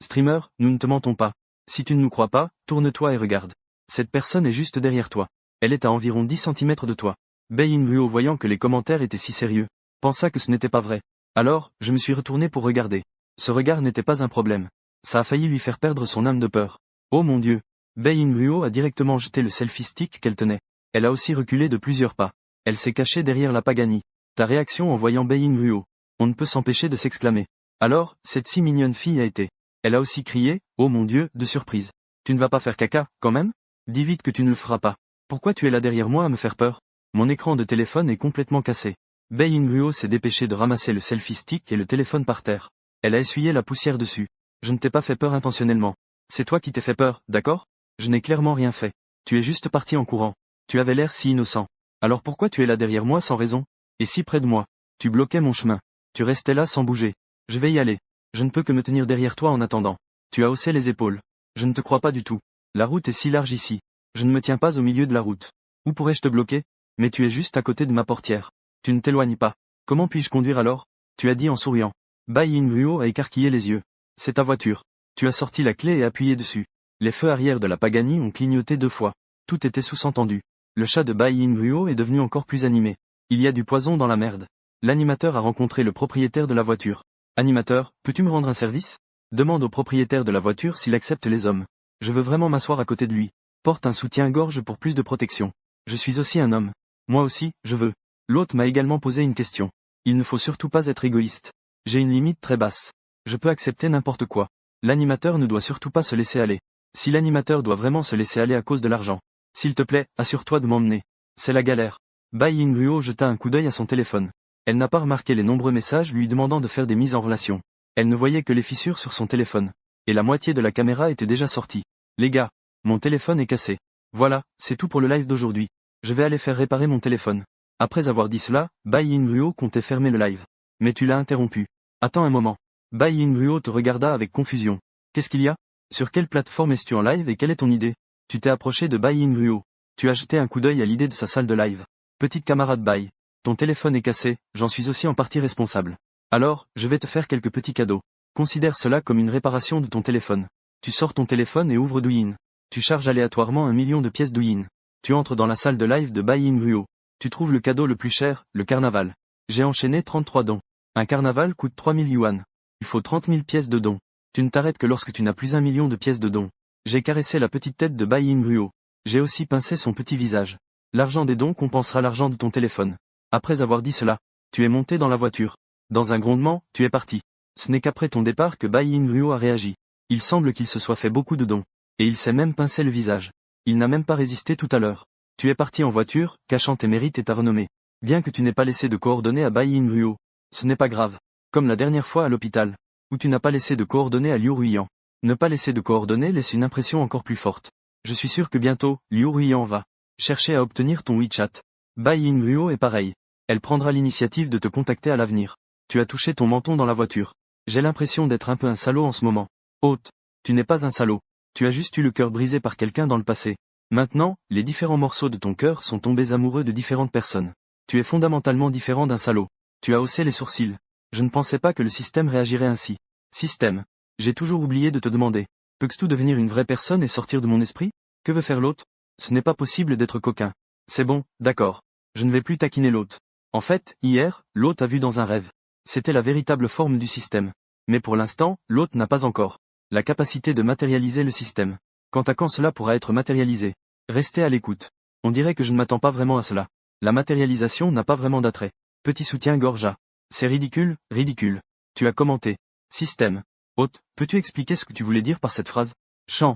Streamer, nous ne te mentons pas. Si tu ne nous crois pas, tourne-toi et regarde. Cette personne est juste derrière toi. Elle est à environ 10 cm de toi. Bai Inruo, voyant que les commentaires étaient si sérieux, pensa que ce n'était pas vrai. Alors, je me suis retourné pour regarder. Ce regard n'était pas un problème. Ça a failli lui faire perdre son âme de peur. Oh mon Dieu. Bai Inruo a directement jeté le selfie stick qu'elle tenait. Elle a aussi reculé de plusieurs pas. Elle s'est cachée derrière la Pagani. Ta réaction en voyant Bai Inruo. On ne peut s'empêcher de s'exclamer. Alors, cette si mignonne fille a été. Elle a aussi crié, oh mon Dieu, de surprise. Tu ne vas pas faire caca, quand même? Dis vite que tu ne le feras pas. Pourquoi tu es là derrière moi à me faire peur? Mon écran de téléphone est complètement cassé. Bai Inruo s'est dépêchée de ramasser le selfie stick et le téléphone par terre. Elle a essuyé la poussière dessus. Je ne t'ai pas fait peur intentionnellement. C'est toi qui t'es fait peur, d'accord? Je n'ai clairement rien fait. Tu es juste parti en courant. Tu avais l'air si innocent. Alors pourquoi tu es là derrière moi sans raison? Et si près de moi? Tu bloquais mon chemin. Tu restais là sans bouger. Je vais y aller. Je ne peux que me tenir derrière toi en attendant. Tu as haussé les épaules. Je ne te crois pas du tout. La route est si large ici. Je ne me tiens pas au milieu de la route. Où pourrais-je te bloquer? Mais tu es juste à côté de ma portière. Tu ne t'éloignes pas. Comment puis-je conduire alors? Tu as dit en souriant. Bai Inruo a écarquillé les yeux. C'est ta voiture. Tu as sorti la clé et appuyé dessus. Les feux arrière de la Pagani ont clignoté 2 fois. Tout était sous-entendu. Le chat de Bai Inruo est devenu encore plus animé. Il y a du poison dans la merde. L'animateur a rencontré le propriétaire de la voiture. Animateur, peux-tu me rendre un service? Demande au propriétaire de la voiture s'il accepte les hommes. Je veux vraiment m'asseoir à côté de lui. Porte un soutien-gorge pour plus de protection. Je suis aussi un homme. Moi aussi, je veux. L'hôte m'a également posé une question. Il ne faut surtout pas être égoïste. J'ai une limite très basse. Je peux accepter n'importe quoi. L'animateur ne doit surtout pas se laisser aller. Si l'animateur doit vraiment se laisser aller à cause de l'argent, s'il te plaît, assure-toi de m'emmener. C'est la galère. Bai Inruo jeta un coup d'œil à son téléphone. Elle n'a pas remarqué les nombreux messages lui demandant de faire des mises en relation. Elle ne voyait que les fissures sur son téléphone. Et la moitié de la caméra était déjà sortie. Les gars, mon téléphone est cassé. Voilà, c'est tout pour le live d'aujourd'hui. Je vais aller faire réparer mon téléphone. Après avoir dit cela, Bai Inruo comptait fermer le live. Mais tu l'as interrompu. Attends un moment. Bai Inruo te regarda avec confusion. Qu'est-ce qu'il y a? Sur quelle plateforme es-tu en live et quelle est ton idée? Tu t'es approché de Bai Inruo. Tu as jeté un coup d'œil à l'idée de sa salle de live. Petite camarade Bai. Ton téléphone est cassé, j'en suis aussi en partie responsable. Alors, je vais te faire quelques petits cadeaux. Considère cela comme une réparation de ton téléphone. Tu sors ton téléphone et ouvres Douyin. Tu charges aléatoirement 1 million de pièces Douyin. Tu entres dans la salle de live de Bai Inruo. Tu trouves le cadeau le plus cher, le carnaval. J'ai enchaîné 33 dons. Un carnaval coûte 3000 yuan. Il faut 30 000 pièces de dons. Tu ne t'arrêtes que lorsque tu n'as plus 1 million de pièces de dons. J'ai caressé la petite tête de Bai Inruo. J'ai aussi pincé son petit visage. L'argent des dons compensera l'argent de ton téléphone. Après avoir dit cela, tu es monté dans la voiture. Dans un grondement, tu es parti. Ce n'est qu'après ton départ que Bai Inruo a réagi. Il semble qu'il se soit fait beaucoup de dons. Et il s'est même pincé le visage. Il n'a même pas résisté tout à l'heure. Tu es parti en voiture, cachant tes mérites et ta renommée. Bien que tu n'aies pas laissé de coordonnées à Bai Inruo. Ce n'est pas grave. Comme la dernière fois à l'hôpital. Où tu n'as pas laissé de coordonnées à Liu Ruiyan. Ne pas laisser de coordonnées laisse une impression encore plus forte. Je suis sûr que bientôt, Liu Ruiyan va chercher à obtenir ton WeChat. Bai Inruo est pareil. Elle prendra l'initiative de te contacter à l'avenir. Tu as touché ton menton dans la voiture. J'ai l'impression d'être un peu un salaud en ce moment. Haute. Tu n'es pas un salaud. Tu as juste eu le cœur brisé par quelqu'un dans le passé. Maintenant, les différents morceaux de ton cœur sont tombés amoureux de différentes personnes. Tu es fondamentalement différent d'un salaud. Tu as haussé les sourcils. Je ne pensais pas que le système réagirait ainsi. Système. J'ai toujours oublié de te demander. Peux-tu devenir une vraie personne et sortir de mon esprit? Que veut faire l'autre? Ce n'est pas possible d'être coquin. C'est bon, d'accord. Je ne vais plus taquiner l'hôte. En fait, hier, l'hôte a vu dans un rêve. C'était la véritable forme du système. Mais pour l'instant, l'hôte n'a pas encore la capacité de matérialiser le système. Quant à quand cela pourra être matérialisé? Restez à l'écoute. On dirait que je ne m'attends pas vraiment à cela. La matérialisation n'a pas vraiment d'attrait. Petit soutien-gorge à. C'est ridicule, ridicule. Tu as commenté. Système. Hôte, peux-tu expliquer ce que tu voulais dire par cette phrase? Chant.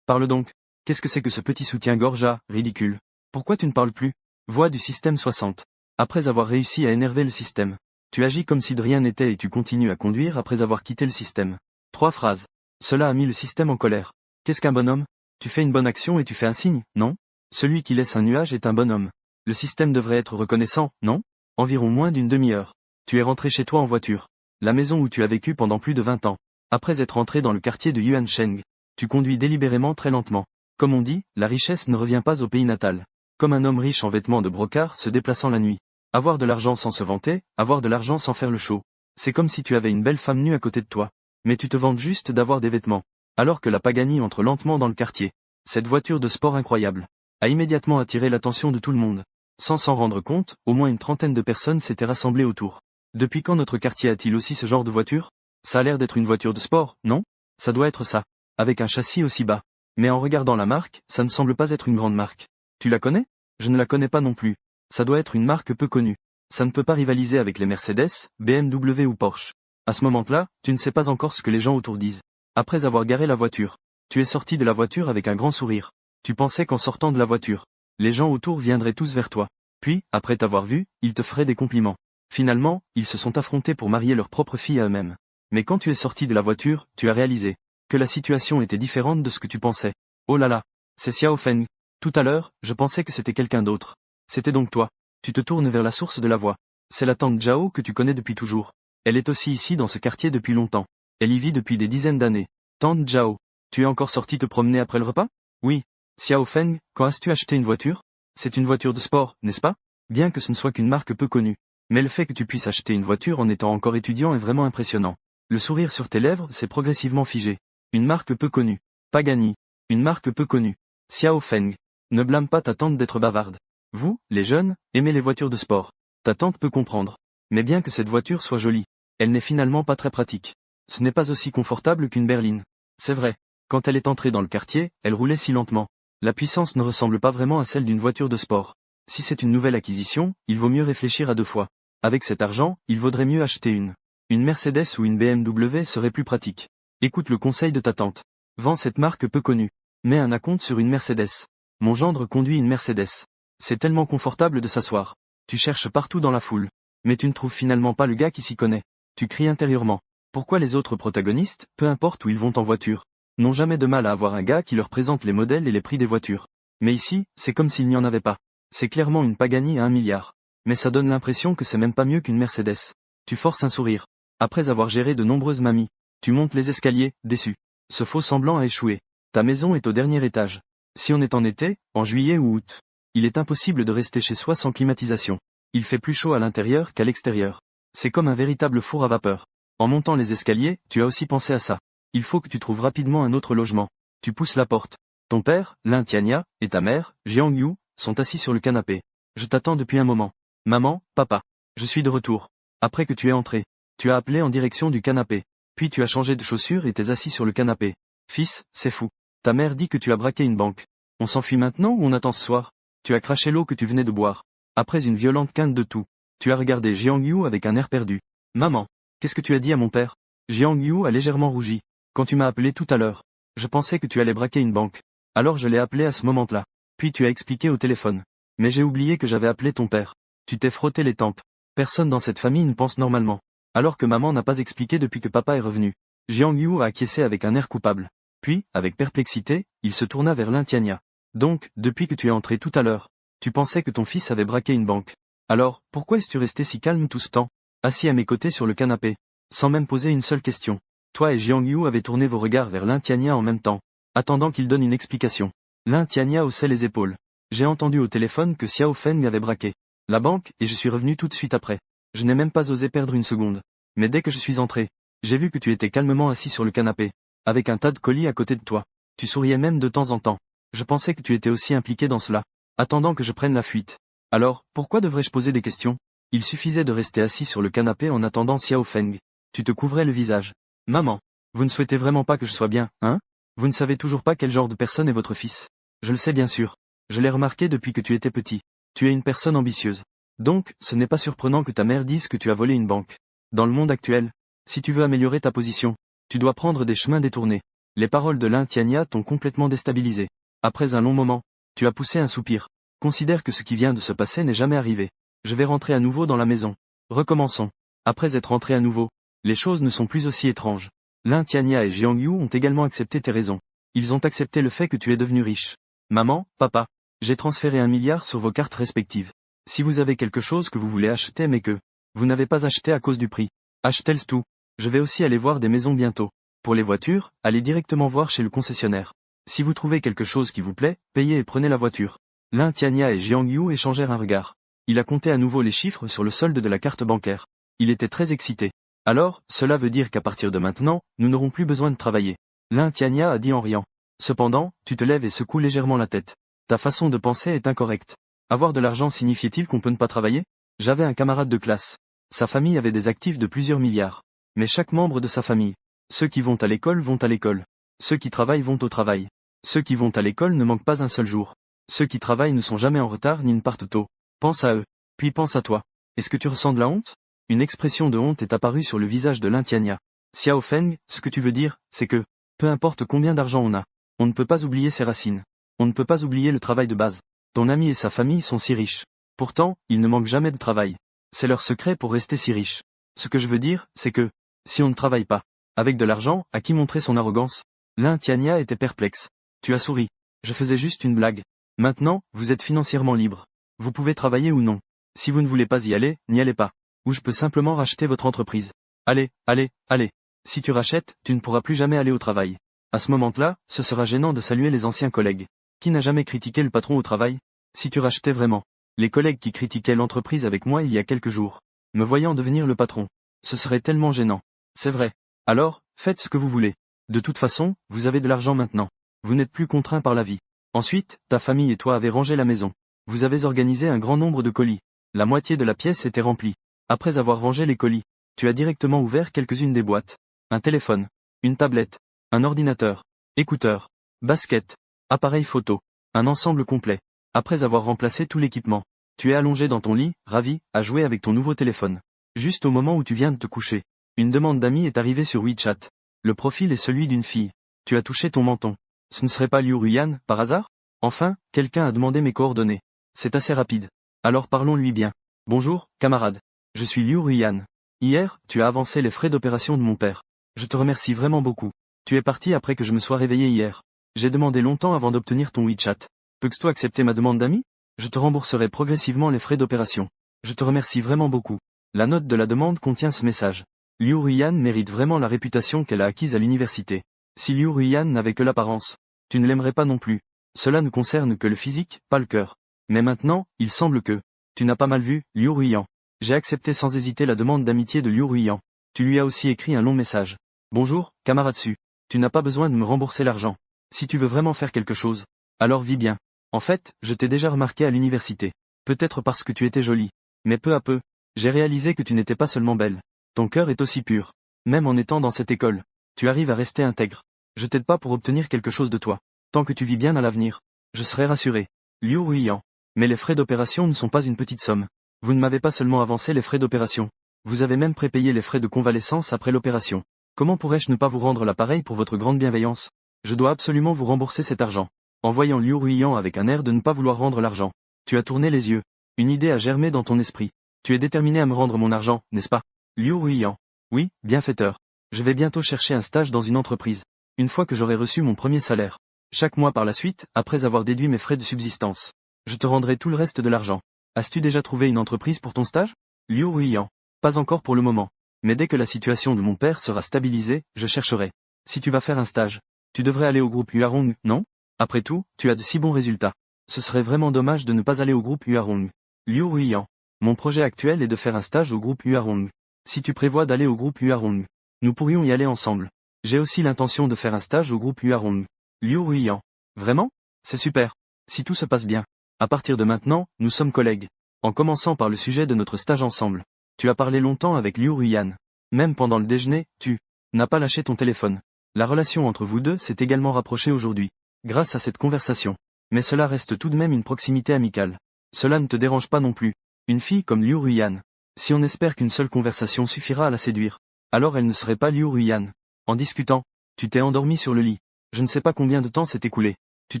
Parle donc. Qu'est-ce que c'est que ce petit soutien-gorge à, ridicule? Pourquoi tu ne parles plus? Voix du système 60. Après avoir réussi à énerver le système. Tu agis comme si de rien n'était et tu continues à conduire après avoir quitté le système. 3 phrases. Cela a mis le système en colère. Qu'est-ce qu'un bonhomme? Tu fais une bonne action et tu fais un signe, non? Celui qui laisse un nuage est un bonhomme. Le système devrait être reconnaissant, non? Environ moins d'une demi-heure. Tu es rentré chez toi en voiture. La maison où tu as vécu pendant plus de 20 ans. Après être entré dans le quartier de Yuancheng. Tu conduis délibérément très lentement. Comme on dit, la richesse ne revient pas au pays natal. Comme un homme riche en vêtements de brocart se déplaçant la nuit. Avoir de l'argent sans se vanter, avoir de l'argent sans faire le show. C'est comme si tu avais une belle femme nue à côté de toi. Mais tu te vantes juste d'avoir des vêtements. Alors que la Pagani entre lentement dans le quartier. Cette voiture de sport incroyable a immédiatement attiré l'attention de tout le monde. Sans s'en rendre compte, au moins une trentaine de personnes s'étaient rassemblées autour. Depuis quand notre quartier a-t-il aussi ce genre de voiture? Ça a l'air d'être une voiture de sport, non? Ça doit être ça. Avec un châssis aussi bas. Mais en regardant la marque, ça ne semble pas être une grande marque. Tu la connais? Je ne la connais pas non plus. Ça doit être une marque peu connue. Ça ne peut pas rivaliser avec les Mercedes, BMW ou Porsche. À ce moment-là, tu ne sais pas encore ce que les gens autour disent. Après avoir garé la voiture, tu es sorti de la voiture avec un grand sourire. Tu pensais qu'en sortant de la voiture, les gens autour viendraient tous vers toi. Puis, après t'avoir vu, ils te feraient des compliments. Finalement, ils se sont affrontés pour marier leur propre fille à eux-mêmes. Mais quand tu es sorti de la voiture, tu as réalisé que la situation était différente de ce que tu pensais. Oh là là, c'est Xiao Feng. Tout à l'heure, je pensais que c'était quelqu'un d'autre. C'était donc toi. Tu te tournes vers la source de la voix. C'est la tante Zhao que tu connais depuis toujours. Elle est aussi ici dans ce quartier depuis longtemps. Elle y vit depuis des dizaines d'années. Tante Zhao, tu es encore sorti te promener après le repas? Oui. Xiao Feng, quand as-tu acheté une voiture? C'est une voiture de sport, n'est-ce pas? Bien que ce ne soit qu'une marque peu connue. Mais le fait que tu puisses acheter une voiture en étant encore étudiant est vraiment impressionnant. Le sourire sur tes lèvres s'est progressivement figé. Une marque peu connue. Pagani. Une marque peu connue. Xiao Feng. Ne blâme pas ta tante d'être bavarde. Vous, les jeunes, aimez les voitures de sport. Ta tante peut comprendre. Mais bien que cette voiture soit jolie, elle n'est finalement pas très pratique. Ce n'est pas aussi confortable qu'une berline. C'est vrai. Quand elle est entrée dans le quartier, elle roulait si lentement. La puissance ne ressemble pas vraiment à celle d'une voiture de sport. Si c'est une nouvelle acquisition, il vaut mieux réfléchir à 2 fois. Avec cet argent, il vaudrait mieux acheter une Mercedes ou une BMW serait plus pratique. Écoute le conseil de ta tante. Vends cette marque peu connue. Mets un acompte sur une Mercedes. Mon gendre conduit une Mercedes. C'est tellement confortable de s'asseoir. Tu cherches partout dans la foule. Mais tu ne trouves finalement pas le gars qui s'y connaît. Tu cries intérieurement. Pourquoi les autres protagonistes, peu importe où ils vont en voiture, n'ont jamais de mal à avoir un gars qui leur présente les modèles et les prix des voitures. Mais ici, c'est comme s'il n'y en avait pas. C'est clairement une Pagani à 1 milliard. Mais ça donne l'impression que c'est même pas mieux qu'une Mercedes. Tu forces un sourire. Après avoir géré de nombreuses mamies, tu montes les escaliers, déçu. Ce faux semblant a échoué. Ta maison est au dernier étage. Si on est en été, en juillet ou août, il est impossible de rester chez soi sans climatisation. Il fait plus chaud à l'intérieur qu'à l'extérieur. C'est comme un véritable four à vapeur. En montant les escaliers, tu as aussi pensé à ça. Il faut que tu trouves rapidement un autre logement. Tu pousses la porte. Ton père, Lin Tiania, et ta mère, Jiang Yu, sont assis sur le canapé. Je t'attends depuis un moment. Maman, papa. Je suis de retour. Après que tu es entré, tu as appelé en direction du canapé. Puis tu as changé de chaussures et t'es assis sur le canapé. Fils, c'est fou. Ta mère dit que tu as braqué une banque. On s'enfuit maintenant ou on attend ce soir? Tu as craché l'eau que tu venais de boire. Après une violente quinte de tout, tu as regardé Jiang Yu avec un air perdu. Maman, qu'est-ce que tu as dit à mon père? Jiang Yu a légèrement rougi. Quand tu m'as appelé tout à l'heure, je pensais que tu allais braquer une banque. Alors je l'ai appelé à ce moment-là. Puis tu as expliqué au téléphone. Mais j'ai oublié que j'avais appelé ton père. Tu t'es frotté les tempes. Personne dans cette famille ne pense normalement. Alors que maman n'a pas expliqué depuis que papa est revenu. Jiang Yu a acquiescé avec un air coupable. Puis, avec perplexité, il se tourna vers Lin Tiania. Donc, depuis que tu es entré tout à l'heure, tu pensais que ton fils avait braqué une banque. Alors, pourquoi es-tu resté si calme tout ce temps, assis à mes côtés sur le canapé, sans même poser une seule question? Toi et Jiang Yu avez tourné vos regards vers Lin Tianya en même temps, attendant qu'il donne une explication. Lin Tianya haussait les épaules. J'ai entendu au téléphone que Xiao Feng avait braqué la banque et je suis revenu tout de suite après. Je n'ai même pas osé perdre une seconde. Mais dès que je suis entré, j'ai vu que tu étais calmement assis sur le canapé, avec un tas de colis à côté de toi. Tu souriais même de temps en temps. Je pensais que tu étais aussi impliqué dans cela, attendant que je prenne la fuite. Alors, pourquoi devrais-je poser des questions? Il suffisait de rester assis sur le canapé en attendant Xiao Feng. Tu te couvrais le visage. Maman, vous ne souhaitez vraiment pas que je sois bien, hein? Vous ne savez toujours pas quel genre de personne est votre fils. Je le sais bien sûr. Je l'ai remarqué depuis que tu étais petit. Tu es une personne ambitieuse. Donc, ce n'est pas surprenant que ta mère dise que tu as volé une banque. Dans le monde actuel, si tu veux améliorer ta position, tu dois prendre des chemins détournés. Les paroles de Lin Tianya t'ont complètement déstabilisé. Après un long moment, tu as poussé un soupir. Considère que ce qui vient de se passer n'est jamais arrivé. Je vais rentrer à nouveau dans la maison. Recommençons. Après être rentré à nouveau, les choses ne sont plus aussi étranges. Lin Tianya et Jiang Yu ont également accepté tes raisons. Ils ont accepté le fait que tu es devenu riche. Maman, papa, j'ai transféré 1 milliard sur vos cartes respectives. Si vous avez quelque chose que vous voulez acheter mais que vous n'avez pas acheté à cause du prix, achetez-le tout. Je vais aussi aller voir des maisons bientôt. Pour les voitures, allez directement voir chez le concessionnaire. Si vous trouvez quelque chose qui vous plaît, payez et prenez la voiture. Lin Tianya et Jiang Yu échangèrent un regard. Il a compté à nouveau les chiffres sur le solde de la carte bancaire. Il était très excité. Alors, cela veut dire qu'à partir de maintenant, nous n'aurons plus besoin de travailler. Lin Tianya a dit en riant. Cependant, tu te lèves et secoues légèrement la tête. Ta façon de penser est incorrecte. Avoir de l'argent signifiait-il qu'on peut ne pas travailler? J'avais un camarade de classe. Sa famille avait des actifs de plusieurs milliards. Mais chaque membre de sa famille, ceux qui vont à l'école vont à l'école. Ceux qui travaillent vont au travail. Ceux qui vont à l'école ne manquent pas un seul jour. Ceux qui travaillent ne sont jamais en retard ni ne partent tôt. Pense à eux. Puis pense à toi. Est-ce que tu ressens de la honte? Une expression de honte est apparue sur le visage de Lin Tianya. Xiao Feng, ce que tu veux dire, c'est que, peu importe combien d'argent on a, on ne peut pas oublier ses racines. On ne peut pas oublier le travail de base. Ton ami et sa famille sont si riches. Pourtant, ils ne manquent jamais de travail. C'est leur secret pour rester si riches. Ce que je veux dire, c'est que, si on ne travaille pas, avec de l'argent, à qui montrer son arrogance? Lin Tianya était perplexe. Tu as souri. Je faisais juste une blague. Maintenant, vous êtes financièrement libre. Vous pouvez travailler ou non. Si vous ne voulez pas y aller, n'y allez pas. Ou je peux simplement racheter votre entreprise. Allez, allez, allez. Si tu rachètes, tu ne pourras plus jamais aller au travail. À ce moment-là, ce sera gênant de saluer les anciens collègues. Qui n'a jamais critiqué le patron au travail? Si tu rachetais vraiment. Les collègues qui critiquaient l'entreprise avec moi il y a quelques jours, me voyant devenir le patron. Ce serait tellement gênant. C'est vrai. Alors, faites ce que vous voulez. De toute façon, vous avez de l'argent maintenant. Vous n'êtes plus contraint par la vie. Ensuite, ta famille et toi avez rangé la maison. Vous avez organisé un grand nombre de colis. La moitié de la pièce était remplie. Après avoir rangé les colis, tu as directement ouvert quelques-unes des boîtes. Un téléphone, une tablette, un ordinateur, écouteurs, basket, appareil photo, un ensemble complet. Après avoir remplacé tout l'équipement, tu es allongé dans ton lit, ravi, à jouer avec ton nouveau téléphone. Juste au moment où tu viens de te coucher, une demande d'amis est arrivée sur WeChat. Le profil est celui d'une fille. Tu as touché ton menton. Ce ne serait pas Liu Ruyan, par hasard? Enfin, quelqu'un a demandé mes coordonnées. C'est assez rapide. Alors parlons-lui bien. Bonjour, camarade. Je suis Liu Ruyan. Hier, tu as avancé les frais d'opération de mon père. Je te remercie vraiment beaucoup. Tu es parti après que je me sois réveillé hier. J'ai demandé longtemps avant d'obtenir ton WeChat. Peux-tu accepter ma demande d'amis? Je te rembourserai progressivement les frais d'opération. Je te remercie vraiment beaucoup. La note de la demande contient ce message. Liu Ruyan mérite vraiment la réputation qu'elle a acquise à l'université. Si Liu Ruyan n'avait que l'apparence, tu ne l'aimerais pas non plus. Cela ne concerne que le physique, pas le cœur. Mais maintenant, il semble que tu n'as pas mal vu, Liu Ruyan. J'ai accepté sans hésiter la demande d'amitié de Liu Ruyan. Tu lui as aussi écrit un long message. Bonjour, camarade Su. Tu n'as pas besoin de me rembourser l'argent. Si tu veux vraiment faire quelque chose, alors vis bien. En fait, je t'ai déjà remarqué à l'université. Peut-être parce que tu étais jolie. Mais peu à peu, j'ai réalisé que tu n'étais pas seulement belle. Ton cœur est aussi pur. Même en étant dans cette école, tu arrives à rester intègre. Je t'aide pas pour obtenir quelque chose de toi. Tant que tu vis bien à l'avenir, je serai rassuré. Liu Ruyan. Mais les frais d'opération ne sont pas une petite somme. Vous ne m'avez pas seulement avancé les frais d'opération. Vous avez même prépayé les frais de convalescence après l'opération. Comment pourrais-je ne pas vous rendre l'appareil pour votre grande bienveillance? Je dois absolument vous rembourser cet argent. En voyant Liu Ruyan avec un air de ne pas vouloir rendre l'argent, tu as tourné les yeux. Une idée a germé dans ton esprit. Tu es déterminé à me rendre mon argent, n'est-ce pas? Liu Ruyan. Oui, bienfaiteur. Je vais bientôt chercher un stage dans une entreprise. Une fois que j'aurai reçu mon premier salaire. Chaque mois par la suite, après avoir déduit mes frais de subsistance. Je te rendrai tout le reste de l'argent. As-tu déjà trouvé une entreprise pour ton stage? Liu Ruiyan. Pas encore pour le moment. Mais dès que la situation de mon père sera stabilisée, je chercherai. Si tu vas faire un stage, tu devrais aller au groupe Huarong, non? Après tout, tu as de si bons résultats. Ce serait vraiment dommage de ne pas aller au groupe Huarong. Liu Ruiyan. Mon projet actuel est de faire un stage au groupe Huarong. Si tu prévois d'aller au groupe Huarong, nous pourrions y aller ensemble. J'ai aussi l'intention de faire un stage au groupe Huarong. Liu Ruiyan. Vraiment? C'est super. Si tout se passe bien. À partir de maintenant, nous sommes collègues. En commençant par le sujet de notre stage ensemble. Tu as parlé longtemps avec Liu Ruiyan. Même pendant le déjeuner, tu n'as pas lâché ton téléphone. La relation entre vous deux s'est également rapprochée aujourd'hui, grâce à cette conversation. Mais cela reste tout de même une proximité amicale. Cela ne te dérange pas non plus. Une fille comme Liu Ruiyan. Si on espère qu'une seule conversation suffira à la séduire, alors elle ne serait pas Liu Ruiyan. En discutant, tu t'es endormi sur le lit. Je ne sais pas combien de temps s'est écoulé. Tu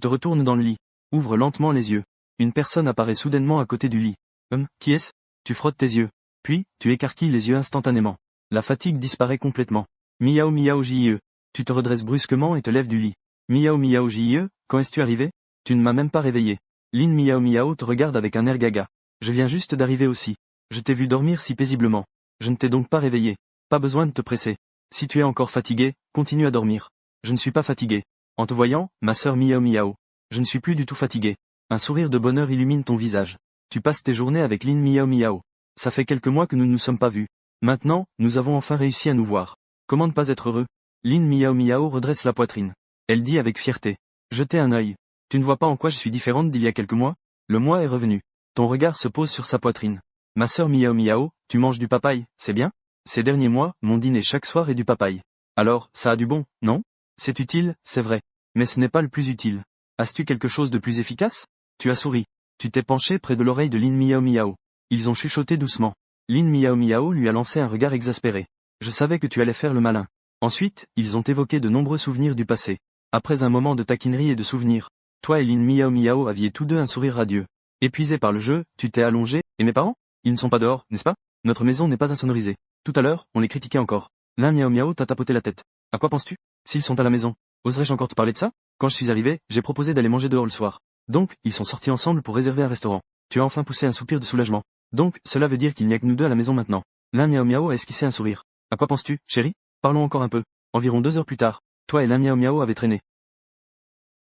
te retournes dans le lit. Ouvre lentement les yeux. Une personne apparaît soudainement à côté du lit. Qui est-ce? Tu frottes tes yeux. Puis, tu écarquilles les yeux instantanément. La fatigue disparaît complètement. Miao miao jie. Tu te redresses brusquement et te lèves du lit. Miao miao jie, quand es-tu arrivé? Tu ne m'as même pas réveillé. Lin miao miao te regarde avec un air gaga. Je viens juste d'arriver aussi. Je t'ai vu dormir si paisiblement. Je ne t'ai donc pas réveillé. Pas besoin de te presser. Si tu es encore fatigué, continue à dormir. Je ne suis pas fatigué. En te voyant, ma sœur miao miao. Je ne suis plus du tout fatigué. Un sourire de bonheur illumine ton visage. Tu passes tes journées avec Lin miao miao. Ça fait quelques mois que nous ne nous sommes pas vus. Maintenant, nous avons enfin réussi à nous voir. Comment ne pas être heureux? Lin miao miao redresse la poitrine. Elle dit avec fierté. Jetez un œil. Tu ne vois pas en quoi je suis différente d'il y a quelques mois? Le mois est revenu. Ton regard se pose sur sa poitrine. Ma sœur miao miao, tu manges du papaye, c'est bien? Ces derniers mois, mon dîner chaque soir est du papaye. Alors, ça a du bon, non? C'est utile, c'est vrai. Mais ce n'est pas le plus utile. As-tu quelque chose de plus efficace? Tu as souri. Tu t'es penché près de l'oreille de Lin miao miao. Ils ont chuchoté doucement. Lin miao miao lui a lancé un regard exaspéré. Je savais que tu allais faire le malin. Ensuite, ils ont évoqué de nombreux souvenirs du passé. Après un moment de taquinerie et de souvenirs, toi et Lin miao miao aviez tous deux un sourire radieux. Épuisé par le jeu, tu t'es allongé, et mes parents? Ils ne sont pas dehors, n'est-ce pas? Notre maison n'est pas insonorisée. Tout à l'heure, on les critiquait encore. Lin miao miao t'a tapoté la tête. À quoi penses-tu? S'ils sont à la maison, oserais-je encore te parler de ça? Quand je suis arrivé, j'ai proposé d'aller manger dehors le soir. Donc, ils sont sortis ensemble pour réserver un restaurant. Tu as enfin poussé un soupir de soulagement. Donc, cela veut dire qu'il n'y a que nous deux à la maison maintenant. Lin miao miao a esquissé un sourire. À quoi penses-tu, chérie? Parlons encore un peu. Environ 2 heures plus tard, toi et Lin miao miao avez traîné.